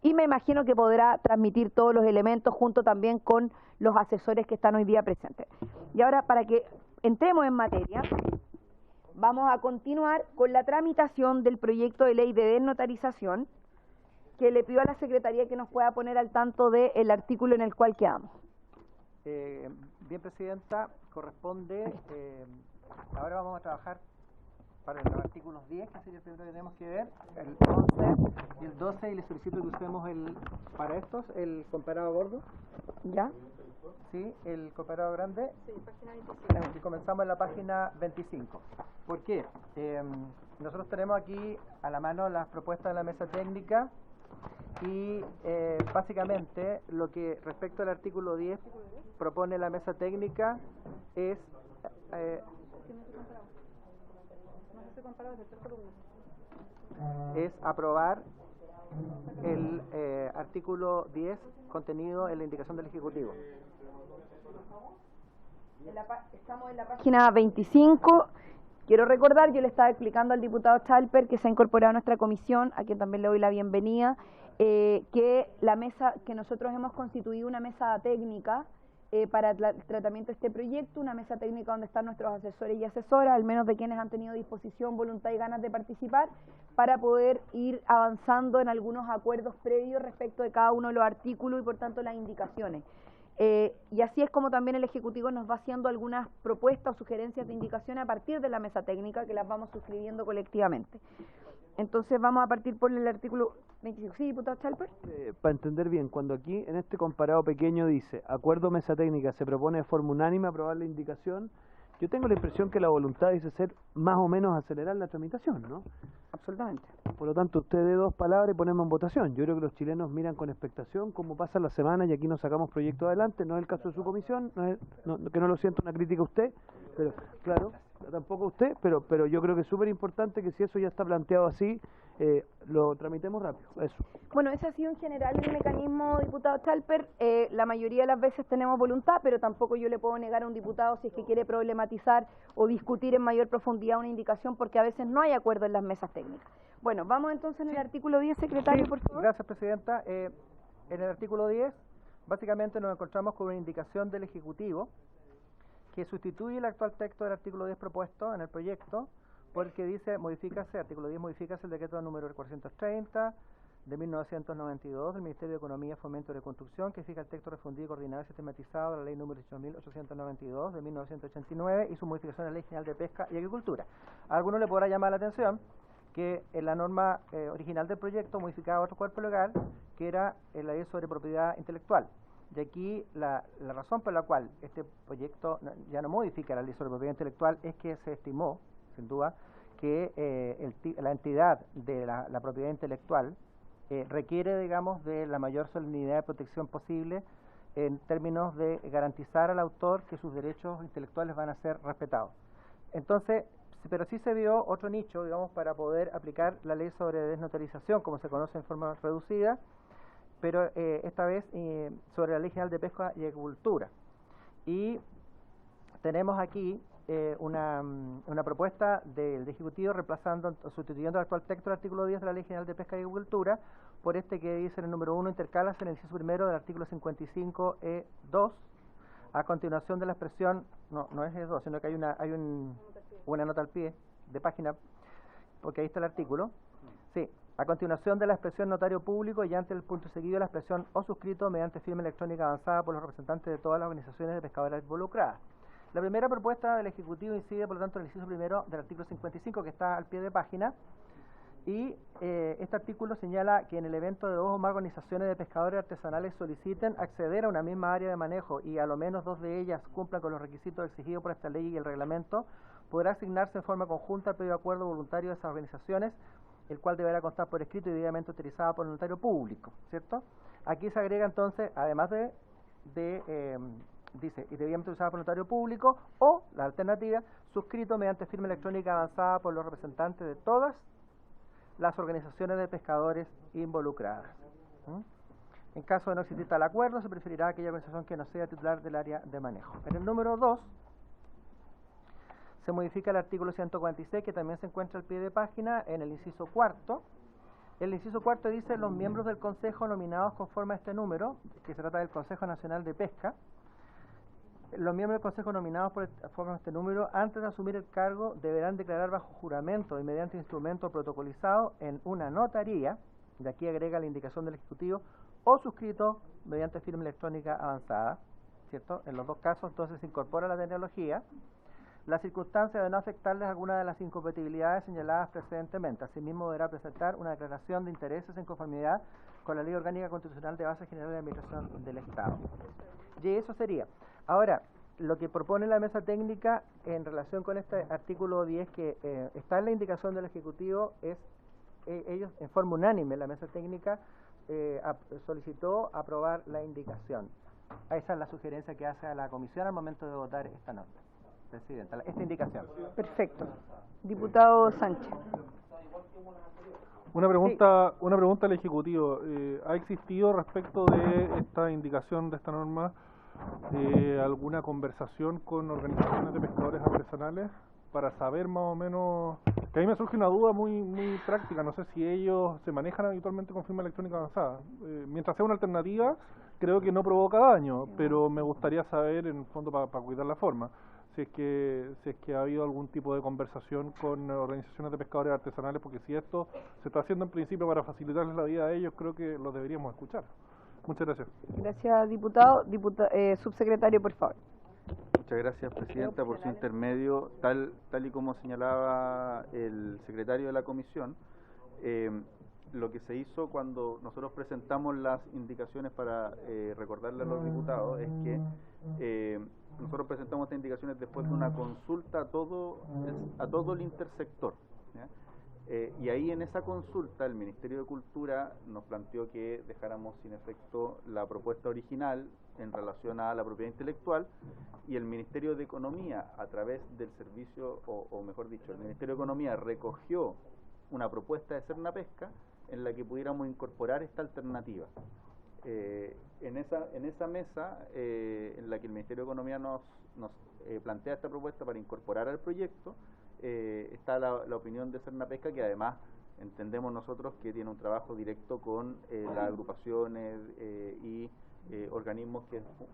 Y me imagino que podrá transmitir todos los elementos junto también con los asesores que están hoy día presentes. Y ahora, para que entremos en materia, vamos a continuar con la tramitación del proyecto de ley de desnotarización, que le pido a la Secretaría que nos pueda poner al tanto del artículo en el cual quedamos.
Bien, Presidenta, corresponde, ahora vamos a trabajar para los artículos 10, que sería el primero que tenemos que ver, el 11 y el 12, y le solicito que usemos para estos, el comparado gordo.
¿Ya?
Sí, el comparado grande. Sí, página 25. Y comenzamos en la página 25. ¿Por qué? Nosotros tenemos aquí a la mano las propuestas de la mesa técnica y básicamente lo que respecto al artículo 10 propone la mesa técnica es aprobar el artículo 10 contenido en la indicación del Ejecutivo.
Estamos en la página 25. Quiero recordar, yo le estaba explicando al diputado Chalper, que se ha incorporado a nuestra comisión, a quien también le doy la bienvenida, que nosotros hemos constituido una mesa técnica para el tratamiento de este proyecto, una mesa técnica donde están nuestros asesores y asesoras, al menos de quienes han tenido disposición, voluntad y ganas de participar, para poder ir avanzando en algunos acuerdos previos respecto de cada uno de los artículos y por tanto las indicaciones. Y así es como también el Ejecutivo nos va haciendo algunas propuestas o sugerencias de indicaciones a partir de la mesa técnica, que las vamos suscribiendo colectivamente. Entonces vamos a partir por el artículo 25. Sí, diputado Chalper.
Para entender bien, cuando aquí en este comparado pequeño dice acuerdo mesa técnica, se propone de forma unánime aprobar la indicación, yo tengo la impresión que la voluntad dice ser más o menos acelerar la tramitación, ¿no?
Absolutamente.
Por lo tanto, usted dé dos palabras y ponemos en votación. Yo creo que los chilenos miran con expectación cómo pasa la semana y aquí nos sacamos proyectos adelante. No es el caso de su comisión, que no lo siento una crítica a usted, pero claro, tampoco a usted, pero yo creo que es súper importante que si eso ya está planteado así, lo tramitemos rápido. Eso.
Bueno, ese ha sido en general el mecanismo, diputado Chalper. La mayoría de las veces tenemos voluntad, pero tampoco yo le puedo negar a un diputado si es que quiere problematizar o discutir en mayor profundidad una indicación, porque a veces no hay acuerdo en las mesas técnicas. Bueno, vamos entonces en el artículo 10, secretario,
Sí,
por favor.
Gracias, Presidenta. En el artículo 10, básicamente nos encontramos con una indicación del Ejecutivo que sustituye el actual texto del artículo 10 propuesto en el proyecto, porque dice, artículo 10, modifícase el decreto número 430 de 1992 del Ministerio de Economía, Fomento y Reconstrucción, que fija el texto refundido, coordinado y sistematizado de la Ley número 18.892 de 1989 y su modificación a la Ley General de Pesca y Agricultura. A algunos le podrá llamar la atención que en la norma original del proyecto modificaba otro cuerpo legal, que era la Ley sobre Propiedad Intelectual. Y aquí la razón por la cual este proyecto ya no modifica la Ley sobre Propiedad Intelectual es que se estimó, sin duda, que la entidad de la propiedad intelectual requiere, digamos, de la mayor solemnidad de protección posible en términos de garantizar al autor que sus derechos intelectuales van a ser respetados. Entonces, pero sí se vio otro nicho, digamos, para poder aplicar la ley sobre desnotarización, como se conoce en forma reducida, pero esta vez sobre la Ley General de Pesca y Agricultura. Y tenemos aquí una propuesta del Ejecutivo sustituyendo el actual texto del artículo 10 de la Ley General de Pesca y Agricultura por este que dice en el número 1, intercalas en el inciso primero del artículo 55E2, a continuación de la expresión, no es E2, sino que hay una nota al pie de página, porque ahí está el artículo. Sí, a continuación de la expresión notario público y ante el punto seguido la expresión o suscrito mediante firma electrónica avanzada por los representantes de todas las organizaciones de pescadores involucradas. La primera propuesta del Ejecutivo incide, por lo tanto, en el inciso primero del artículo 55, que está al pie de página, y este artículo señala que en el evento de dos o más organizaciones de pescadores artesanales soliciten acceder a una misma área de manejo y a lo menos dos de ellas cumplan con los requisitos exigidos por esta ley y el reglamento, podrá asignarse en forma conjunta el previo acuerdo voluntario de esas organizaciones, el cual deberá constar por escrito y debidamente autorizado por el notario público, ¿cierto? Aquí se agrega entonces, además dice, y debidamente autorizado por el notario público, o, la alternativa, suscrito mediante firma electrónica avanzada por los representantes de todas las organizaciones de pescadores involucradas. En caso de no existir tal acuerdo, se preferirá aquella organización que no sea titular del área de manejo. En el número 2, se modifica el artículo 146, que también se encuentra al pie de página, en el inciso cuarto. El inciso cuarto dice, los miembros del Consejo nominados conforme a este número, que se trata del Consejo Nacional de Pesca, los miembros del Consejo nominados por este número, antes de asumir el cargo, deberán declarar bajo juramento y mediante instrumento protocolizado en una notaría, de aquí agrega la indicación del Ejecutivo, o suscrito mediante firma electrónica avanzada, ¿cierto? En los dos casos, entonces, se incorpora la tecnología, la circunstancia de no afectarles alguna de las incompatibilidades señaladas precedentemente. Asimismo, deberá presentar una declaración de intereses en conformidad con la Ley Orgánica Constitucional de Base General de Administración del Estado. Y eso sería. Ahora, lo que propone la mesa técnica en relación con este artículo 10 que está en la indicación del Ejecutivo es, ellos en forma unánime, la mesa técnica solicitó aprobar la indicación. Esa es la sugerencia que hace a la Comisión al momento de votar esta norma, Presidenta, esta indicación.
Perfecto. Diputado Sánchez.
Una pregunta al Ejecutivo. ¿Ha existido respecto de esta indicación de esta norma alguna conversación con organizaciones de pescadores artesanales para saber más o menos? Que a mí me surge una duda muy práctica. No sé si ellos se manejan habitualmente con firma electrónica avanzada. Mientras sea una alternativa, creo que no provoca daño, pero me gustaría saber, en el fondo, para cuidar la forma, si es que ha habido algún tipo de conversación con organizaciones de pescadores artesanales, porque si esto se está haciendo en principio para facilitarles la vida a ellos, creo que lo deberíamos escuchar. Muchas gracias.
Gracias, diputado. Subsecretario, por favor.
Muchas gracias, Presidenta, por su intermedio. Tal y como señalaba el secretario de la Comisión, lo que se hizo cuando nosotros presentamos las indicaciones para recordarle a los diputados es que nosotros presentamos estas indicaciones después de una consulta a todo el intersector, ¿ya? Y ahí en esa consulta el Ministerio de Cultura nos planteó que dejáramos sin efecto la propuesta original en relación a la propiedad intelectual, y el Ministerio de Economía, a través del servicio, o mejor dicho, el Ministerio de Economía recogió una propuesta de Cernapesca en la que pudiéramos incorporar esta alternativa. En esa mesa en la que el Ministerio de Economía nos plantea esta propuesta para incorporar al proyecto, está la opinión de Cernapesca, que además entendemos nosotros que tiene un trabajo directo con las agrupaciones y organismos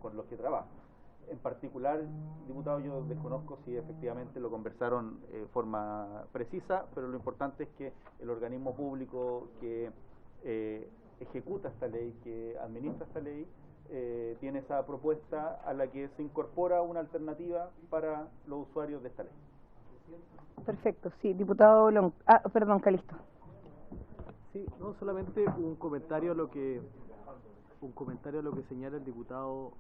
con los que trabaja. En particular, diputado, yo desconozco si efectivamente lo conversaron de forma precisa, pero lo importante es que el organismo público que ejecuta esta ley, que administra esta ley, tiene esa propuesta a la que se incorpora una alternativa para los usuarios de esta ley.
Perfecto, sí, diputado perdón, Calisto.
Sí, no, solamente un comentario a lo que señala el diputado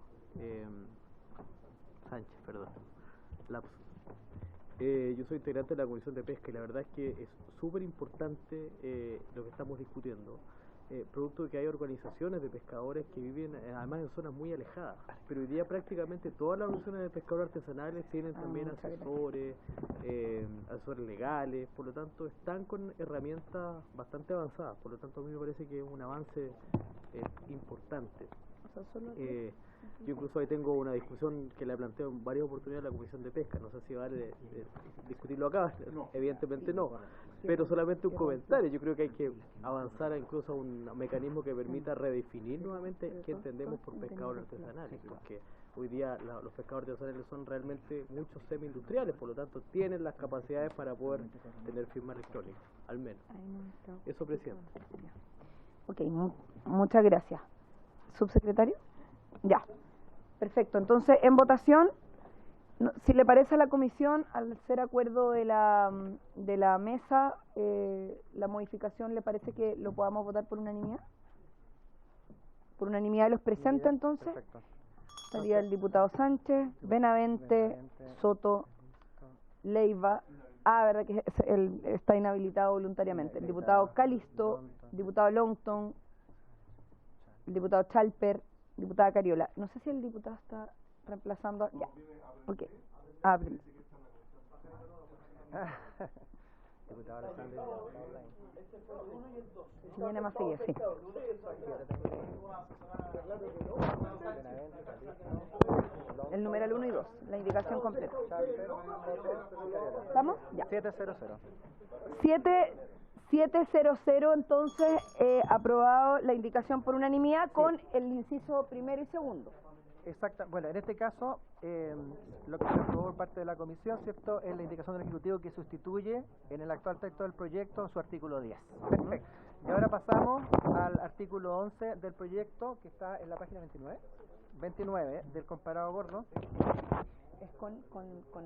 Sánchez, perdón, lapsus. Yo soy integrante de la Comisión de Pesca y la verdad es que es súper importante lo que estamos discutiendo, producto de que hay organizaciones de pescadores que viven además en zonas muy alejadas, pero hoy día prácticamente todas las organizaciones de pescadores artesanales tienen también asesores legales, por lo tanto están con herramientas bastante avanzadas, por lo tanto a mí me parece que es un avance importante. Yo incluso ahí tengo una discusión que la planteo en varias oportunidades en la Comisión de Pesca, no sé si vale discutirlo acá, evidentemente no, pero solamente un comentario. Yo creo que hay que avanzar incluso a un mecanismo que permita redefinir nuevamente qué entendemos por pescador artesanal, porque hoy día los pescadores artesanales son realmente muchos semi-industriales, por lo tanto tienen las capacidades para poder tener firma electrónica, al menos. Eso, presidente.
Ok, muchas gracias. ¿Subsecretario? Ya, perfecto. Entonces, en votación, si le parece a la comisión, al ser acuerdo de la mesa, la modificación, ¿le parece que lo podamos votar por unanimidad? Por unanimidad de los presentes, entonces.
Perfecto.
Sería el diputado Sánchez, Benavente, Soto, Leiva. Verdad que él está inhabilitado voluntariamente. El diputado Calisto, el diputado Longton, el diputado Chalper, diputada Cariola. No sé si el diputado está reemplazando. Ya. Ok. Si viene más seguido, sí. El numeral 1 y 2, la indicación completa. ¿Estamos? Ya.
700.
700, entonces, aprobado la indicación por unanimidad con el inciso primero y segundo.
Exacto. Bueno, en este caso, lo que se aprobó por parte de la comisión, ¿cierto?, es la indicación del Ejecutivo que sustituye en el actual texto del proyecto su artículo 10. Perfecto. Y ahora pasamos al artículo 11 del proyecto, que está en la página 29 del comparado gordo.
Es con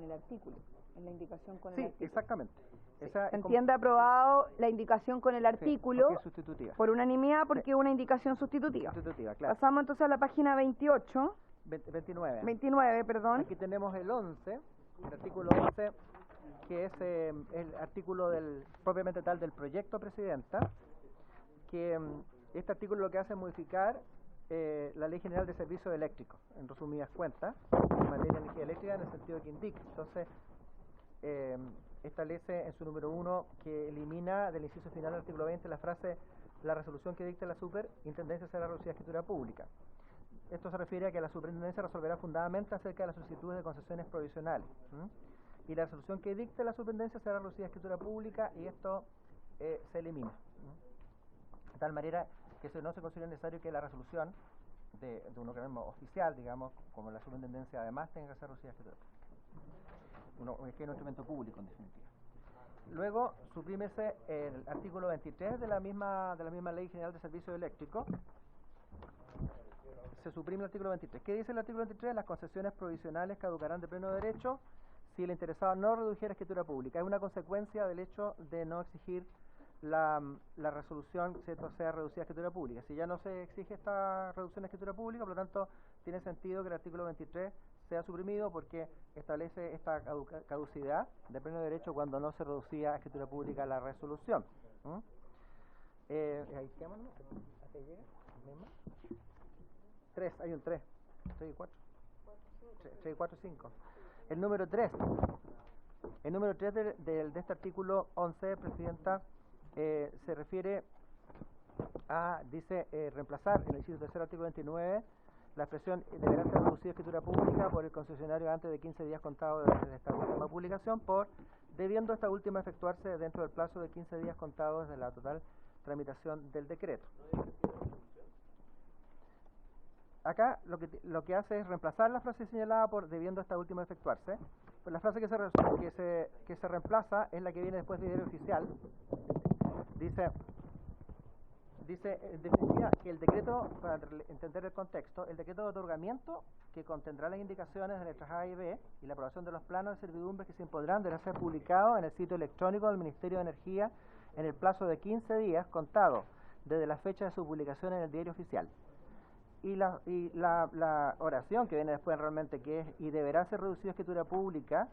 el artículo, en la indicación con
sí,
el artículo.
Exactamente.
Se entiende aprobado la indicación con el artículo,
es sustitutiva.
Por unanimidad, porque es una indicación sustitutiva.
Sustitutiva, claro.
Pasamos entonces a la página 28.
29.
29, perdón.
Aquí tenemos el 11, el artículo 11, que es el artículo propiamente tal del proyecto, presidenta, que este artículo lo que hace es modificar la Ley General de Servicios Eléctricos, en resumidas cuentas, en materia de energía eléctrica, en el sentido que indica. Entonces, establece en su número 1 que elimina del inciso final del artículo 20 la frase: la resolución que dicte la superintendencia será reducida a escritura pública. Esto se refiere a que la superintendencia resolverá fundamentalmente acerca de las solicitudes de concesiones provisionales. Y la resolución que dicte la superintendencia será reducida a escritura pública, y esto se elimina. De tal manera que no se considera necesario que la resolución de un organismo oficial, digamos, como la superintendencia, además tenga que ser reducida a escritura pública. Que es un instrumento público, en definitiva. Luego, suprímese el artículo 23 de la misma Ley General de Servicios Eléctricos. Se suprime el artículo 23. ¿Qué dice el artículo 23? Las concesiones provisionales caducarán de pleno derecho si el interesado no redujera escritura pública. Es una consecuencia del hecho de no exigir la resolución, ¿cierto?, sea reducida a escritura pública. Si ya no se exige esta reducción a escritura pública, por lo tanto, tiene sentido que el artículo 23 sea suprimido porque establece esta caducidad de pleno derecho cuando no se reducía a escritura pública la resolución. Ahí quedamos, ¿no? ¿Hasta ahí llega? ¿Misma? 3, hay un 3. 3 y 4. 3 y 4 y 5. El número 3. El número 3 de este artículo 11, Presidenta, se refiere a, dice, reemplazar en el inciso tercero artículo 29 la expresión deberá ser reducida a escritura pública por el concesionario antes de 15 días contados desde esta última publicación por debiendo esta última efectuarse dentro del plazo de 15 días contados desde la total tramitación del decreto. Acá lo que hace es reemplazar la frase señalada por debiendo esta última efectuarse. Pues la frase que se reemplaza es la que viene después del diario oficial. Dice en definitiva que el decreto, para entender el contexto, el decreto de otorgamiento que contendrá las indicaciones de letras A y B y la aprobación de los planos de servidumbres que se impondrán deberá ser publicado en el sitio electrónico del Ministerio de Energía en el plazo de 15 días contado desde la fecha de su publicación en el diario oficial. Y la oración que viene después realmente que es y deberá ser reducido a escritura pública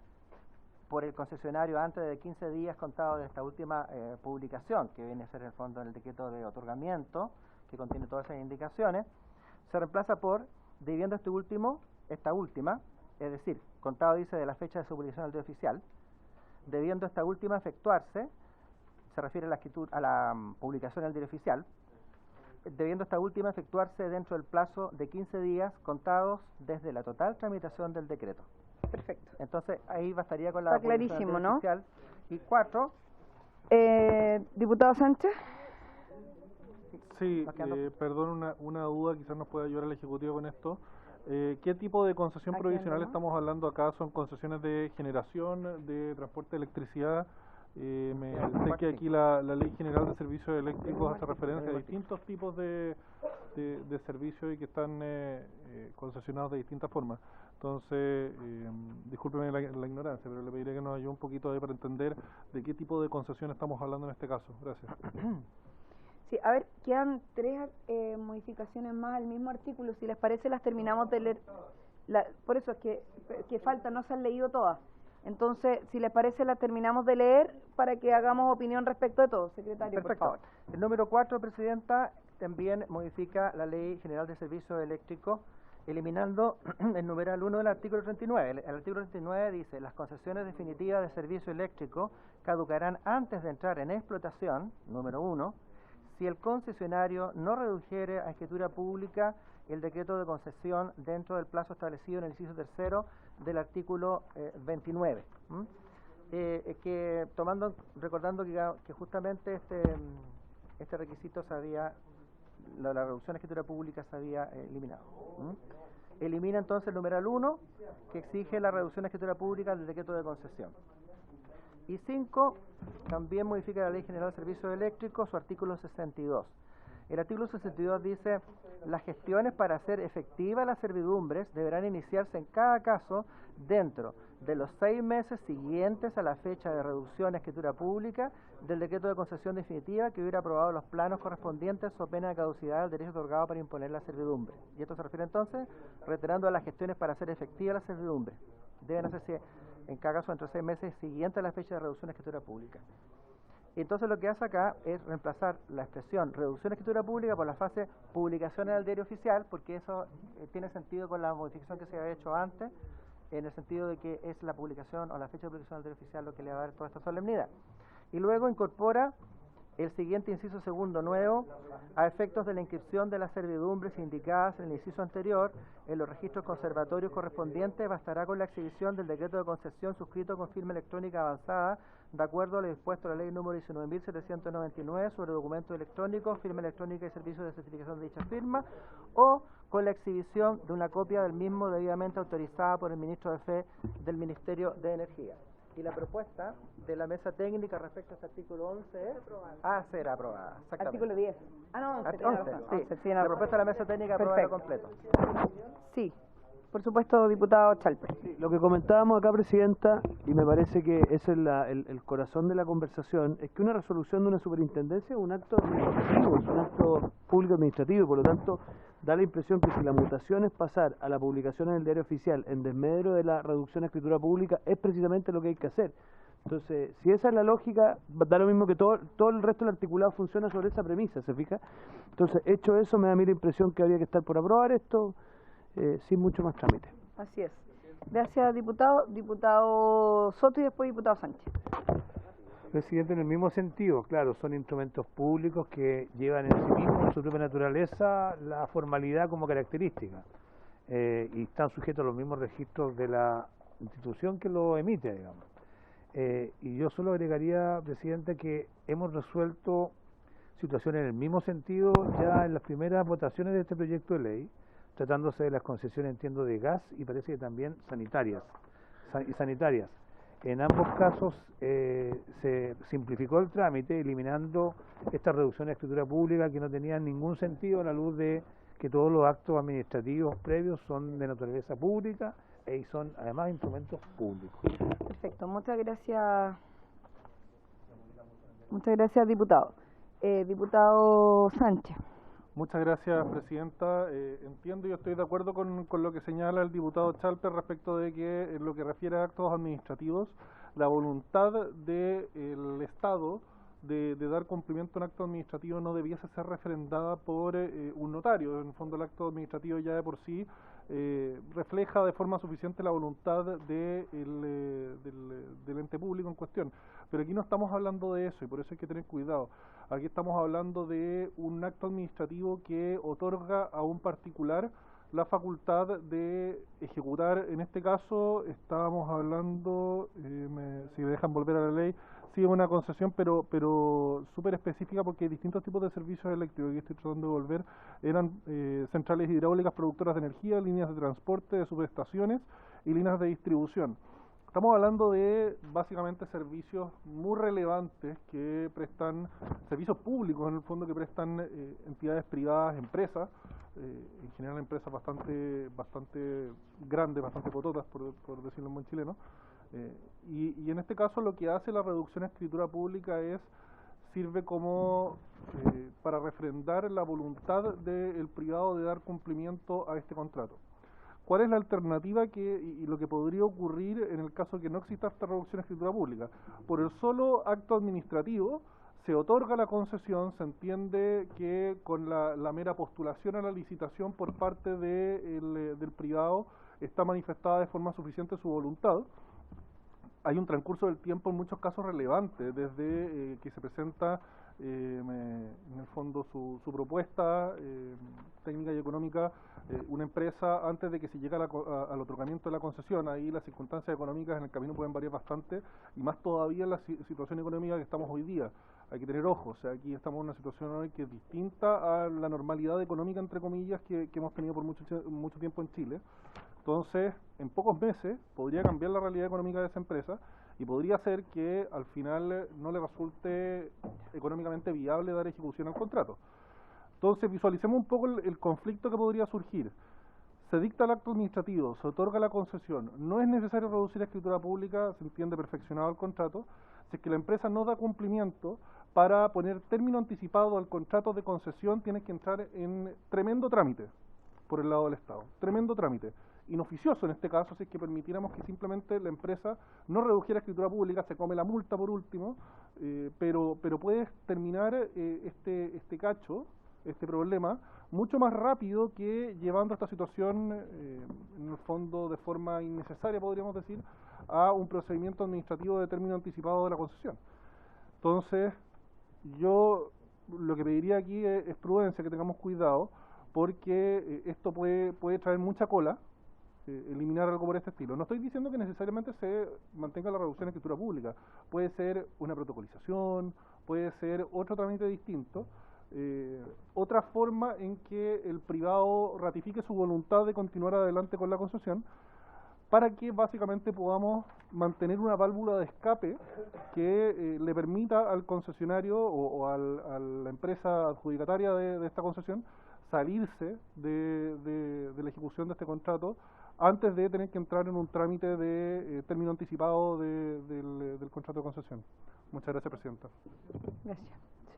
por el concesionario antes de 15 días contados de esta última publicación, que viene a ser en el fondo en el decreto de otorgamiento, que contiene todas esas indicaciones, se reemplaza por debiendo esta última, es decir, contado dice de la fecha de su publicación al diario oficial, debiendo esta última efectuarse, se refiere a la publicación en el diario oficial, debiendo esta última efectuarse dentro del plazo de 15 días contados desde la total tramitación del decreto.
Perfecto.
Entonces ahí bastaría con la
está clarísimo, ¿no?
Oficial. Y 4.
Diputado Sánchez.
Sí, perdón, una duda, quizás nos pueda ayudar el Ejecutivo con esto. ¿Qué tipo de concesión provisional estamos hablando acá? ¿Son concesiones de generación, de transporte de electricidad? Sé que aquí la Ley General de Servicios Eléctricos hace referencia a distintos tipos de servicios y que están concesionados de distintas formas. Entonces, discúlpeme la ignorancia, pero le pediré que nos ayude un poquito ahí para entender de qué tipo de concesión estamos hablando en este caso. Gracias.
Sí, a ver, quedan 3 modificaciones más al mismo artículo. Si les parece, las terminamos de leer. Por eso es que falta, no se han leído todas. Entonces, si les parece, las terminamos de leer para que hagamos opinión respecto de todo. Secretario,
perfecto.
Por favor.
El número 4, Presidenta, también modifica la Ley General de Servicios Eléctricos, eliminando el numeral 1 del artículo 39. El artículo 39 dice, las concesiones definitivas de servicio eléctrico caducarán antes de entrar en explotación, número 1, si el concesionario no redujere a escritura pública el decreto de concesión dentro del plazo establecido en el inciso tercero del artículo 29. Recordando que justamente este requisito se había, la reducción de escritura pública se había eliminado. Elimina entonces el numeral 1 que exige la reducción de escritura pública del decreto de concesión. Y 5 también modifica la Ley General de Servicios Eléctricos, su artículo 62. El artículo 62 dice, las gestiones para hacer efectivas las servidumbres deberán iniciarse en cada caso dentro de los 6 meses siguientes a la fecha de reducción de escritura pública del decreto de concesión definitiva que hubiera aprobado los planos correspondientes o pena de caducidad del derecho otorgado para imponer la servidumbre. Y esto se refiere entonces, reiterando a las gestiones para hacer efectivas las servidumbres. Deben hacerse en cada caso entre 6 meses siguientes a la fecha de reducción de escritura pública. Entonces lo que hace acá es reemplazar la expresión reducción de escritura pública por la frase publicación en el diario oficial, porque eso tiene sentido con la modificación que se había hecho antes, en el sentido de que es la publicación o la fecha de publicación del diario oficial lo que le va a dar toda esta solemnidad. Y luego incorpora el siguiente inciso segundo nuevo, a efectos de la inscripción de las servidumbres indicadas en el inciso anterior, en los registros conservatorios correspondientes bastará con la exhibición del decreto de concesión suscrito con firma electrónica avanzada, de acuerdo a lo dispuesto en la ley número 19.799 sobre documentos electrónicos, firma electrónica y servicios de certificación de dicha firma, o con la exhibición de una copia del mismo debidamente autorizada por el ministro de Fe del Ministerio de Energía. Y la propuesta de la mesa técnica respecto a este artículo 11 es a ser aprobada.
Artículo 10. Ah, no, 11.
11, sí. La propuesta de la mesa técnica es aprobarlo completo.
Sí. Por supuesto, diputado Chalper.
Sí, lo que comentábamos acá, Presidenta, y me parece que ese es el corazón de la conversación, es que una resolución de una superintendencia es un acto administrativo, es un acto público administrativo, y por lo tanto da la impresión que si la mutación es pasar a la publicación en el diario oficial en desmedro de la reducción a escritura pública, es precisamente lo que hay que hacer. Entonces, si esa es la lógica, da lo mismo que todo el resto del articulado funciona sobre esa premisa, ¿se fija? Entonces, hecho eso, me da a mí la impresión que habría que estar por aprobar esto, sin mucho más trámite.
Así es. Gracias, diputado. Diputado Soto y después diputado Sánchez.
Presidente, en el mismo sentido, claro, son instrumentos públicos que llevan en sí mismos, en su propia naturaleza, la formalidad como característica, y están sujetos a los mismos registros de la institución que lo emite, digamos. Y yo solo agregaría, Presidente, que hemos resuelto situaciones en el mismo sentido ya en las primeras votaciones de este proyecto de ley, tratándose de las concesiones, entiendo, de gas y parece que también sanitarias. En ambos casos se simplificó el trámite, eliminando esta reducción de escritura pública que no tenía ningún sentido a la luz de que todos los actos administrativos previos son de naturaleza pública y son además instrumentos públicos.
Perfecto, muchas gracias. Muchas gracias, diputado. Diputado Sánchez.
Muchas gracias, Presidenta. Entiendo y estoy de acuerdo con lo que señala el diputado Chalper respecto de que en lo que refiere a actos administrativos, la voluntad del Estado de dar cumplimiento a un acto administrativo no debiese ser refrendada por un notario. En el fondo, el acto administrativo ya de por sí refleja de forma suficiente la voluntad del ente público en cuestión. Pero aquí no estamos hablando de eso y por eso hay que tener cuidado. Aquí estamos hablando de un acto administrativo que otorga a un particular la facultad de ejecutar, en este caso estábamos hablando, si me dejan volver a la ley, sí, una concesión, pero súper específica porque hay distintos tipos de servicios eléctricos que estoy tratando de volver, eran centrales hidráulicas productoras de energía, líneas de transporte, de subestaciones y líneas de distribución. Estamos hablando de básicamente servicios muy relevantes que prestan, servicios públicos en el fondo que prestan entidades privadas, empresas, en general empresas bastante grandes, bastante pototas, por decirlo en buen chileno. Y en este caso lo que hace la reducción a escritura pública sirve como para refrendar la voluntad del privado de dar cumplimiento a este contrato. ¿Cuál es la alternativa y lo que podría ocurrir en el caso que no exista esta reducción a escritura pública? Por el solo acto administrativo se otorga la concesión, se entiende que con la mera postulación a la licitación por parte del privado está manifestada de forma suficiente su voluntad. Hay un transcurso del tiempo en muchos casos relevante, desde que se presenta en el fondo su propuesta técnica y económica, una empresa antes de que se llegue al otorgamiento de la concesión. Ahí las circunstancias económicas en el camino pueden variar bastante, y más todavía en la situación económica que estamos hoy día. Hay que tener ojo, o sea, aquí estamos en una situación hoy que es distinta a la normalidad económica, entre comillas, que hemos tenido por mucho tiempo en Chile. Entonces, en pocos meses podría cambiar la realidad económica de esa empresa y podría ser que al final no le resulte económicamente viable dar ejecución al contrato. Entonces, visualicemos un poco el conflicto que podría surgir. Se dicta el acto administrativo, se otorga la concesión, no es necesario reducir la escritura pública, se entiende perfeccionado el contrato. Si es que la empresa no da cumplimiento, para poner término anticipado al contrato de concesión tienes que entrar en tremendo trámite por el lado del Estado, tremendo trámite. Inoficioso en este caso, si es que permitiéramos que simplemente la empresa no redujera escritura pública, se come la multa por último, pero puedes terminar este cacho, este problema, mucho más rápido que llevando esta situación, en el fondo de forma innecesaria, podríamos decir, a un procedimiento administrativo de término anticipado de la concesión. Entonces, yo lo que pediría aquí es prudencia, que tengamos cuidado, porque esto puede traer mucha cola, eliminar algo por este estilo. No estoy diciendo que necesariamente se mantenga la reducción de escritura pública, puede ser una protocolización, puede ser otro trámite distinto, otra forma en que el privado ratifique su voluntad de continuar adelante con la concesión, para que básicamente podamos mantener una válvula de escape que le permita al concesionario o a la empresa adjudicataria de esta concesión salirse de la ejecución de este contrato antes de tener que entrar en un trámite de término anticipado del contrato de concesión. Muchas gracias, Presidenta.
Gracias.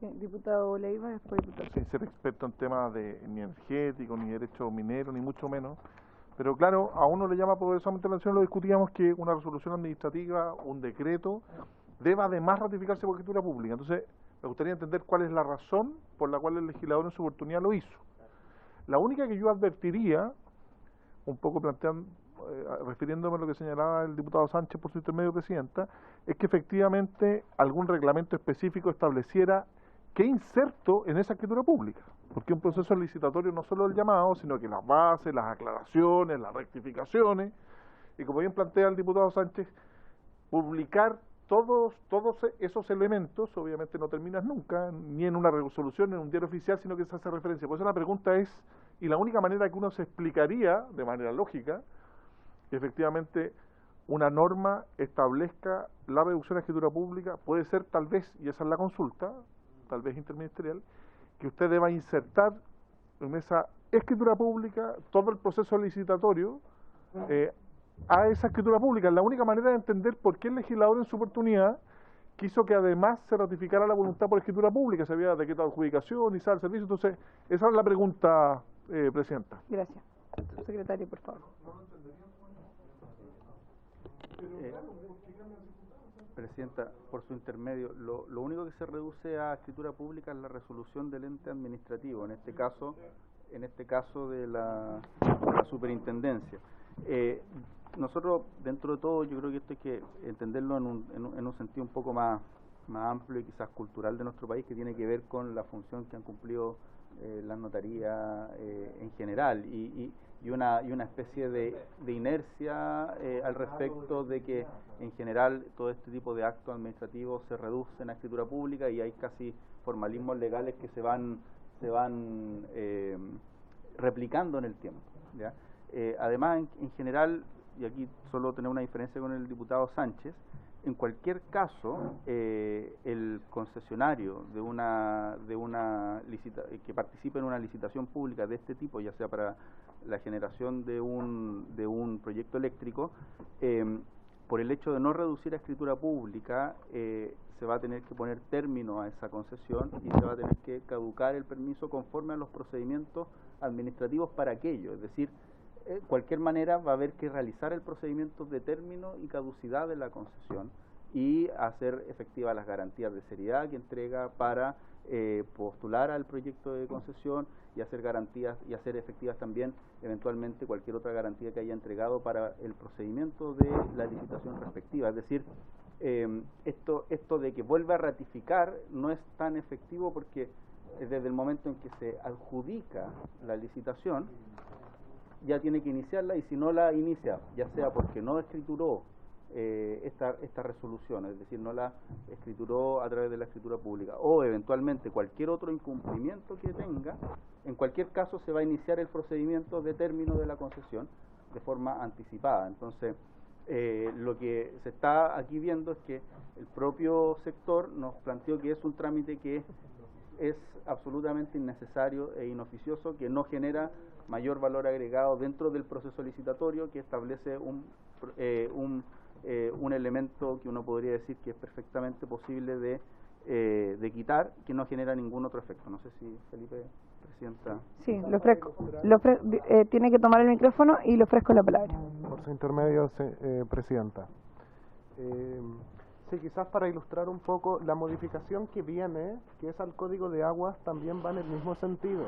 Sí, diputado Leiva, después diputado.
Sin ser experto en temas de ni energético, ni derecho minero, ni mucho menos, pero claro, a uno le llama poderosamente la atención, lo discutíamos, que una resolución administrativa, un decreto, deba además ratificarse por escritura pública. Entonces, me gustaría entender cuál es la razón por la cual el legislador en su oportunidad lo hizo. La única que yo advertiría, un poco refiriéndome a lo que señalaba el diputado Sánchez por su intermedio, Presidenta, es que efectivamente algún reglamento específico estableciera qué inserto en esa escritura pública, porque un proceso licitatorio no solo el llamado, sino que las bases, las aclaraciones, las rectificaciones, y como bien plantea el diputado Sánchez, publicar todos esos elementos. Obviamente no terminas nunca, ni en una resolución, ni en un diario oficial, sino que se hace referencia. Por eso la pregunta es, y la única manera que uno se explicaría, de manera lógica, que efectivamente una norma establezca la reducción de escritura pública, puede ser tal vez, y esa es la consulta, tal vez interministerial, que usted deba insertar en esa escritura pública todo el proceso licitatorio a esa escritura pública. Es la única manera de entender por qué el legislador en su oportunidad quiso que además se ratificara la voluntad por escritura pública, se había decretado adjudicación y sale el servicio. Entonces, esa es la pregunta, Presidenta.
Gracias. Secretario, por favor.
Presidenta, por su intermedio, lo único que se reduce a escritura pública es la resolución del ente administrativo, en este caso de la superintendencia. Nosotros, dentro de todo, yo creo que esto hay que entenderlo en un sentido un poco más amplio y quizás cultural de nuestro país, que tiene que ver con la función que han cumplido las notarías en general y una especie de inercia al respecto de que en general todo este tipo de actos administrativos se reducen a escritura pública y hay casi formalismos legales que se van replicando en el tiempo, ¿ya? Además, en general, y aquí solo tener una diferencia con el diputado Sánchez, en cualquier caso, el concesionario que participe en una licitación pública de este tipo, ya sea para la generación de un proyecto eléctrico, por el hecho de no reducir a escritura pública, se va a tener que poner término a esa concesión y se va a tener que caducar el permiso conforme a los procedimientos administrativos para aquello. Es decir, cualquier manera va a haber que realizar el procedimiento de término y caducidad de la concesión y hacer efectivas las garantías de seriedad que entrega para postular al proyecto de concesión y hacer garantías y hacer efectivas también eventualmente cualquier otra garantía que haya entregado para el procedimiento de la licitación respectiva. Es decir, esto de que vuelva a ratificar no es tan efectivo porque desde el momento en que se adjudica la licitación ya tiene que iniciarla, y si no la inicia, ya sea porque no escrituró esta resolución, es decir, no la escrituró a través de la escritura pública, o eventualmente cualquier otro incumplimiento que tenga, en cualquier caso se va a iniciar el procedimiento de término de la concesión de forma anticipada. Entonces, lo que se está aquí viendo es que el propio sector nos planteó que es un trámite que es absolutamente innecesario e inoficioso, que no genera mayor valor agregado dentro del proceso licitatorio, que establece un elemento que uno podría decir que es perfectamente posible de quitar, que no genera ningún otro efecto. No sé si Felipe, Presidenta.
Sí, tiene que tomar el micrófono y le ofrezco la palabra.
Por su intermedio, Presidenta. Sí, quizás para ilustrar un poco, la modificación que viene, que es al Código de Aguas, también va en el mismo sentido,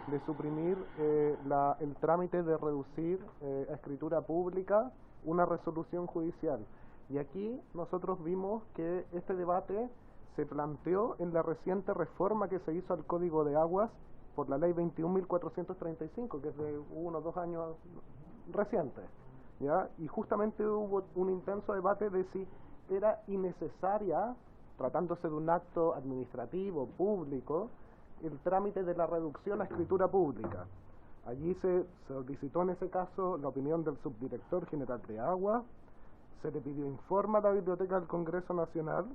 de suprimir el trámite de reducir a escritura pública una resolución judicial. Y aquí nosotros vimos que este debate se planteó en la reciente reforma que se hizo al Código de Aguas por la Ley 21.435, que es de 1 o 2 años recientes, ¿ya? Y justamente hubo un intenso debate de si era innecesaria, tratándose de un acto administrativo público, el trámite de la reducción a escritura pública. Allí se solicitó en ese caso la opinión del subdirector general de Agua, se le pidió informe a la Biblioteca del Congreso Nacional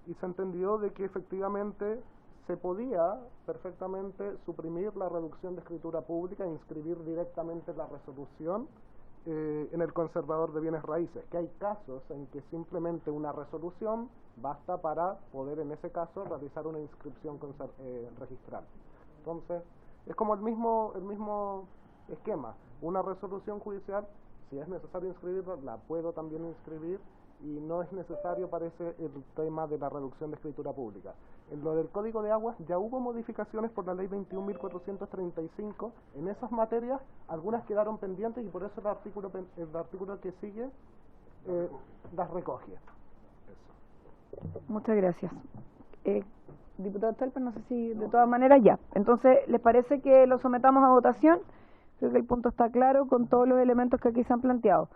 y se entendió de que efectivamente se podía perfectamente suprimir la reducción de escritura pública e inscribir directamente la resolución
en el conservador de bienes raíces, que hay casos en que simplemente una resolución basta para poder, en ese caso, realizar una inscripción registral. Entonces, es como el mismo esquema. Una resolución judicial, si es necesario inscribirla, la puedo también inscribir, y no es necesario, parece, el tema de la reducción de escritura pública. En lo del Código de Aguas ya hubo modificaciones por la Ley 21.435 en esas materias, algunas quedaron pendientes y por eso el artículo que sigue las recoge. Eso.
Muchas gracias. Diputado Chalper, no sé si de todas maneras ya. Entonces, ¿les parece que lo sometamos a votación? Creo que el punto está claro con todos los elementos que aquí se han planteado.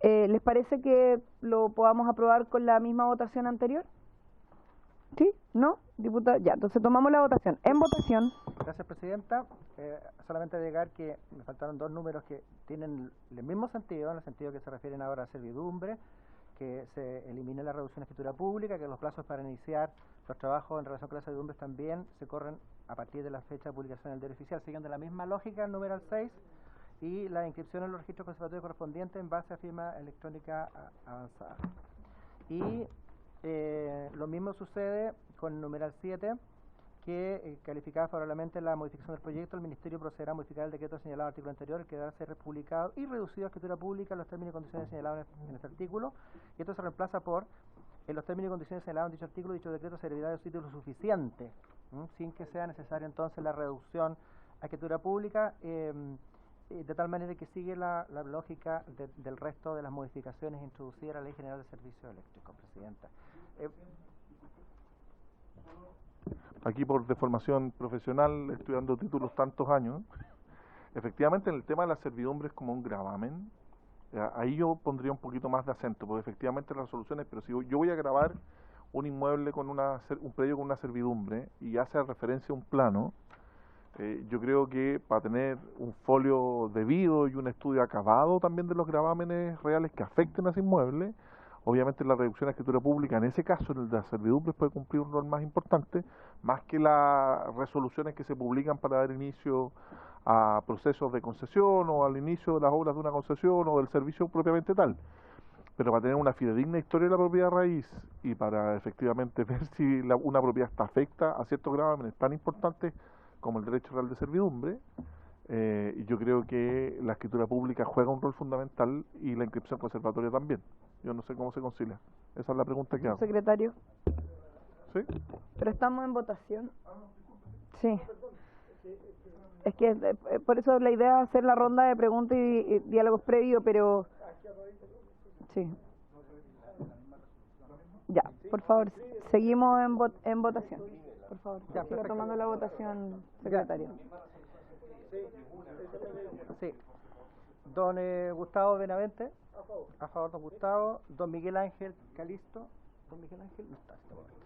¿Les parece que lo podamos aprobar con la misma votación anterior? ¿Sí? ¿No? Diputado, ya, entonces tomamos la votación. En votación.
Gracias, Presidenta. Solamente agregar que me faltaron dos números que tienen el mismo sentido, en el sentido que se refieren ahora a servidumbre, que se elimine la reducción de escritura pública, que los plazos para iniciar los trabajos en relación con las servidumbres también se corren a partir de la fecha de publicación del diario oficial, siguiendo la misma lógica, el numeral 6, y la inscripción en los registros conservatorios correspondientes en base a firma electrónica avanzada. Y lo mismo sucede con el numeral 7, que calificada favorablemente la modificación del proyecto, el Ministerio procederá a modificar el decreto señalado en el artículo anterior, el que deberá ser republicado y reducido a escritura pública en los términos y condiciones señalados en este artículo, y esto se reemplaza por en los términos y condiciones señalados en dicho artículo, dicho decreto servirá de título suficiente, sin que sea necesaria entonces la reducción a escritura pública, de tal manera que sigue la lógica del resto de las modificaciones introducidas a la Ley General de Servicios Eléctricos, Presidenta.
Aquí por deformación profesional, estudiando títulos tantos años, efectivamente en el tema de la servidumbre es como un gravamen. Ahí yo pondría un poquito más de acento, porque efectivamente las resoluciones, pero si yo voy a grabar un inmueble con un predio con una servidumbre y hace referencia a un plano, yo creo que para tener un folio debido y un estudio acabado también de los gravámenes reales que afecten a ese inmueble, obviamente la reducción de escritura pública, en ese caso, en el de las servidumbres, puede cumplir un rol más importante, más que las resoluciones que se publican para dar inicio a procesos de concesión o al inicio de las obras de una concesión o del servicio propiamente tal. Pero para tener una fidedigna historia de la propiedad raíz y para efectivamente ver si una propiedad está afecta a ciertos gravámenes tan importantes como el derecho real de servidumbre, y yo creo que la escritura pública juega un rol fundamental y la inscripción conservatoria también. Yo no sé cómo se concilia. Esa es la pregunta que hago.
Secretario.
¿Sí?
Pero estamos en votación. Sí. Es que por eso la idea es hacer la ronda de preguntas y diálogos previos, pero... Sí. Ya, por favor, seguimos en votación. Por favor,
ya,
siga tomando la votación, secretario.
Sí. Don Gustavo Benavente. A favor, don Gustavo. Don Miguel Ángel Calisto. Don Miguel Ángel no está en este momento.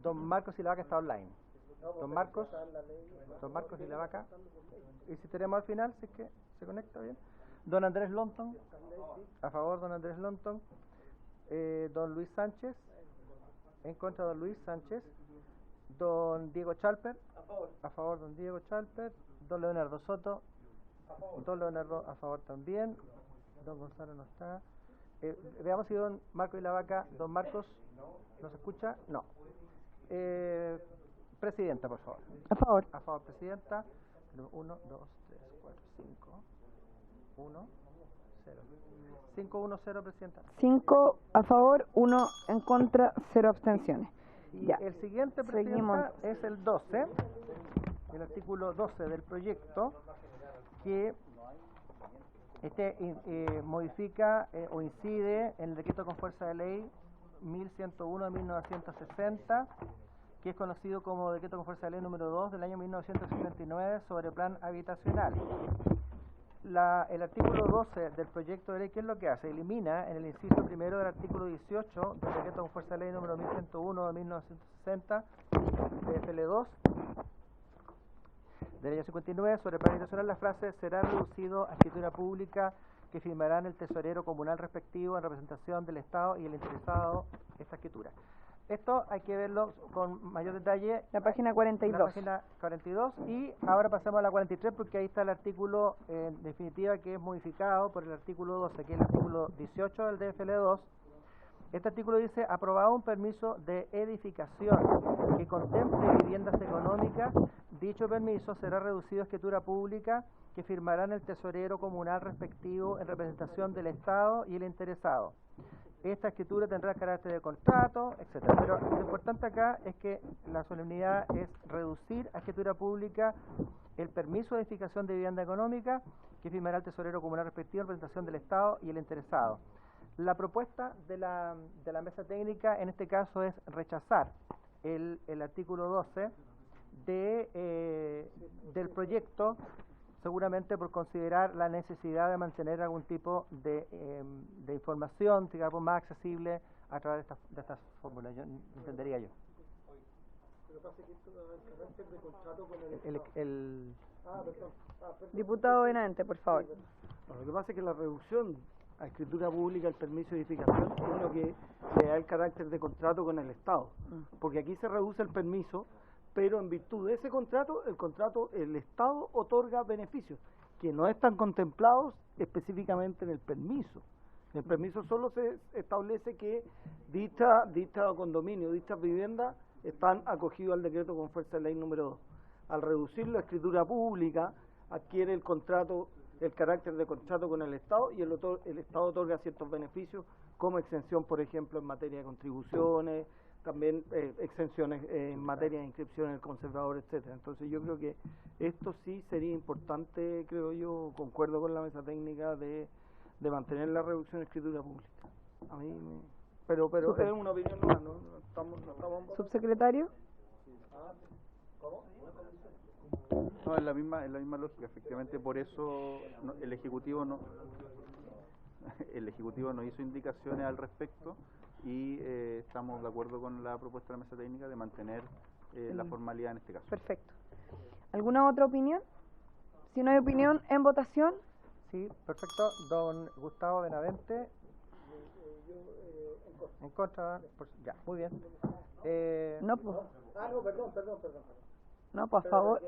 Don Marcos Silavaca está online. Don Marcos Silavaca. Y si tenemos al final, si es que se conecta bien. Don Andrés Lonton. A favor, don Andrés Lonton. Don Luis Sánchez. En contra, don Luis Sánchez. Don Diego Chalper. A favor, don Diego Chalper. Don Leonardo Soto. Don Leonardo a favor también. Don Gonzalo no está. Veamos si don Marcos Silavaca. Don Marcos, ¿nos escucha? No. Presidenta, por favor.
A favor.
A favor, Presidenta. 1, 2, 3, 4, 5. 1, 0. 5, 1, 0, Presidenta.
5 a favor, 1 en contra, 0 abstenciones.
Y
ya.
El siguiente, Presidenta, es el 12, el artículo 12 del proyecto, que modifica o incide en el decreto con fuerza de ley 1101 de 1960, que es conocido como decreto con fuerza de ley número 2 del año 1959 sobre plan habitacional. El artículo 12 del proyecto de ley, ¿qué es lo que hace? Elimina en el inciso primero del artículo 18 del decreto con fuerza de ley número 1101 de 1960 de FL2 del año 59 sobre plan habitacional, la frase será reducido a escritura pública que firmarán el tesorero comunal respectivo en representación del Estado y el interesado esta escritura. Esto hay que verlo con mayor detalle.
La página 42.
La página 42 y ahora pasamos a la 43 porque ahí está el artículo en definitiva que es modificado por el artículo 12, que es el artículo 18 del DFL2. Este artículo dice, aprobado un permiso de edificación que contemple viviendas económicas, dicho permiso será reducido a escritura pública que firmarán el tesorero comunal respectivo en representación del Estado y el interesado. Esta escritura tendrá carácter de contrato, etcétera. Pero lo importante acá es que la solemnidad es reducir a escritura pública el permiso de edificación de vivienda económica que firmará el tesorero comunal respectivo en representación del Estado y el interesado. La propuesta de la mesa técnica en este caso es rechazar el artículo 12 del proyecto, seguramente por considerar la necesidad de mantener algún tipo de información, digamos, más accesible a través de estas fórmulas, entendería yo.
Diputado Benavente, por favor.
Lo que pasa es que la reducción a escritura pública, el permiso de edificación, es lo que le da el carácter de contrato con el Estado. Porque aquí se reduce el permiso, pero en virtud de ese contrato, el Estado otorga beneficios que no están contemplados específicamente en el permiso. En el permiso solo se establece que dicha condominio, dichas viviendas están acogidos al decreto con fuerza de ley número 2. Al reducirlo a escritura pública, adquiere el contrato, el carácter de contrato con el Estado y el Estado otorga ciertos beneficios como exención, por ejemplo, en materia de contribuciones, también exenciones en materia de inscripción en el conservador, etcétera. Entonces yo creo que esto sí sería importante, creo yo, concuerdo con la mesa técnica de mantener la reducción de escritura pública. A mí pero es una opinión nueva, no estamos
Subsecretario.
¿Cómo?
No, es la misma lógica, efectivamente, por eso el Ejecutivo no hizo indicaciones al respecto y estamos de acuerdo con la propuesta de la mesa técnica de mantener la formalidad en este caso.
Perfecto. ¿Alguna otra opinión? Si no hay opinión, en votación.
Sí, perfecto. Don Gustavo Benavente. En contra. Ya, muy bien.
No, pues.
No, perdón.
No, por favor.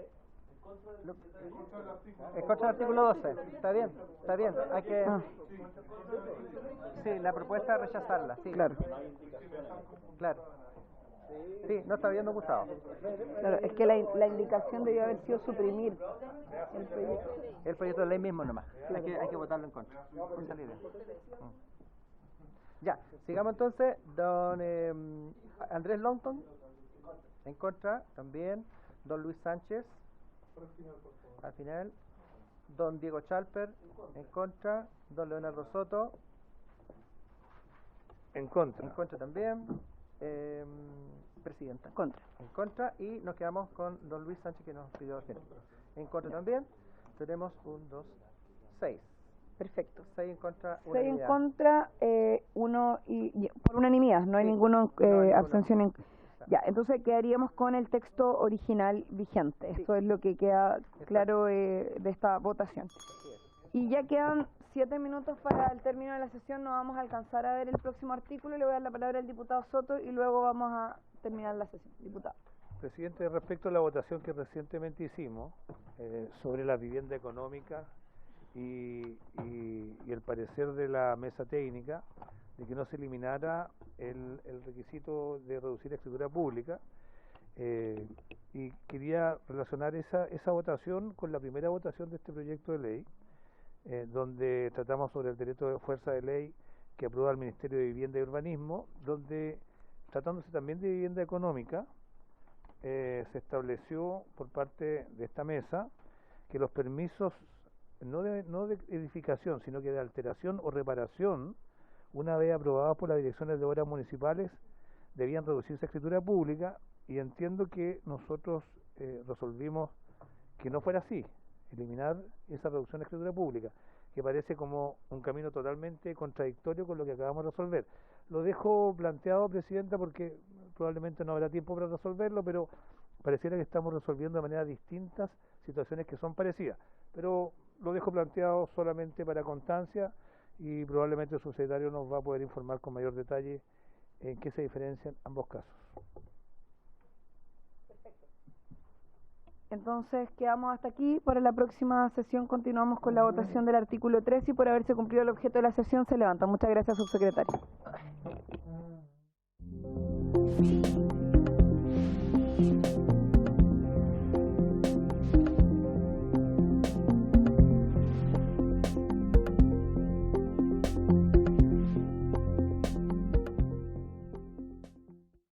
En contra del artículo 12. Está bien. Hay que... Sí, la propuesta es rechazarla. Sí.
Claro.
Sí, no está bien, don Gustavo.
Claro, es que la indicación debió haber sido suprimir el proyecto.
El proyecto de ley mismo nomás. Hay que votarlo en contra. Esa es la idea. Ya, sigamos entonces. Don Andrés Longton, en contra también. Don Luis Sánchez, al final. Don Diego Chalper, en contra. Don Leonardo Soto,
en contra.
En contra también. Presidenta.
Contra.
En contra. Y nos quedamos con don Luis Sánchez que nos pidió el en contra también. Tenemos 1, 2, 6.
Perfecto.
6 en contra,
6 en contra, 1 y por unanimidad, no hay ninguna abstención. Ya, entonces quedaríamos con el texto original vigente. Sí. Eso es lo que queda claro de esta votación. Y ya quedan 7 minutos para el término de la sesión, no vamos a alcanzar a ver el próximo artículo. Le voy a dar la palabra al diputado Soto y luego vamos a terminar la sesión. Diputado.
Presidente, respecto a la votación que recientemente hicimos sobre la vivienda económica y el parecer de la mesa técnica de que no se eliminara el requisito de reducir la escritura pública, y quería relacionar esa votación con la primera votación de este proyecto de ley, donde tratamos sobre el decreto de fuerza de ley que aprueba el Ministerio de Vivienda y Urbanismo, donde, tratándose también de vivienda económica, se estableció por parte de esta mesa que los permisos no de edificación, sino que de alteración o reparación, una vez aprobados por las direcciones de obras municipales, debían reducirse a escritura pública, y entiendo que nosotros resolvimos que no fuera así, eliminar esa reducción de escritura pública, que parece como un camino totalmente contradictorio con lo que acabamos de resolver. Lo dejo planteado, Presidenta, porque probablemente no habrá tiempo para resolverlo, pero pareciera que estamos resolviendo de manera distintas situaciones que son parecidas. Pero lo dejo planteado solamente para constancia, y probablemente el subsecretario nos va a poder informar con mayor detalle en qué se diferencian ambos casos.
Entonces quedamos hasta aquí. Para la próxima sesión continuamos con la votación del artículo 3 y por haberse cumplido el objeto de la sesión se levanta. Muchas gracias, subsecretario.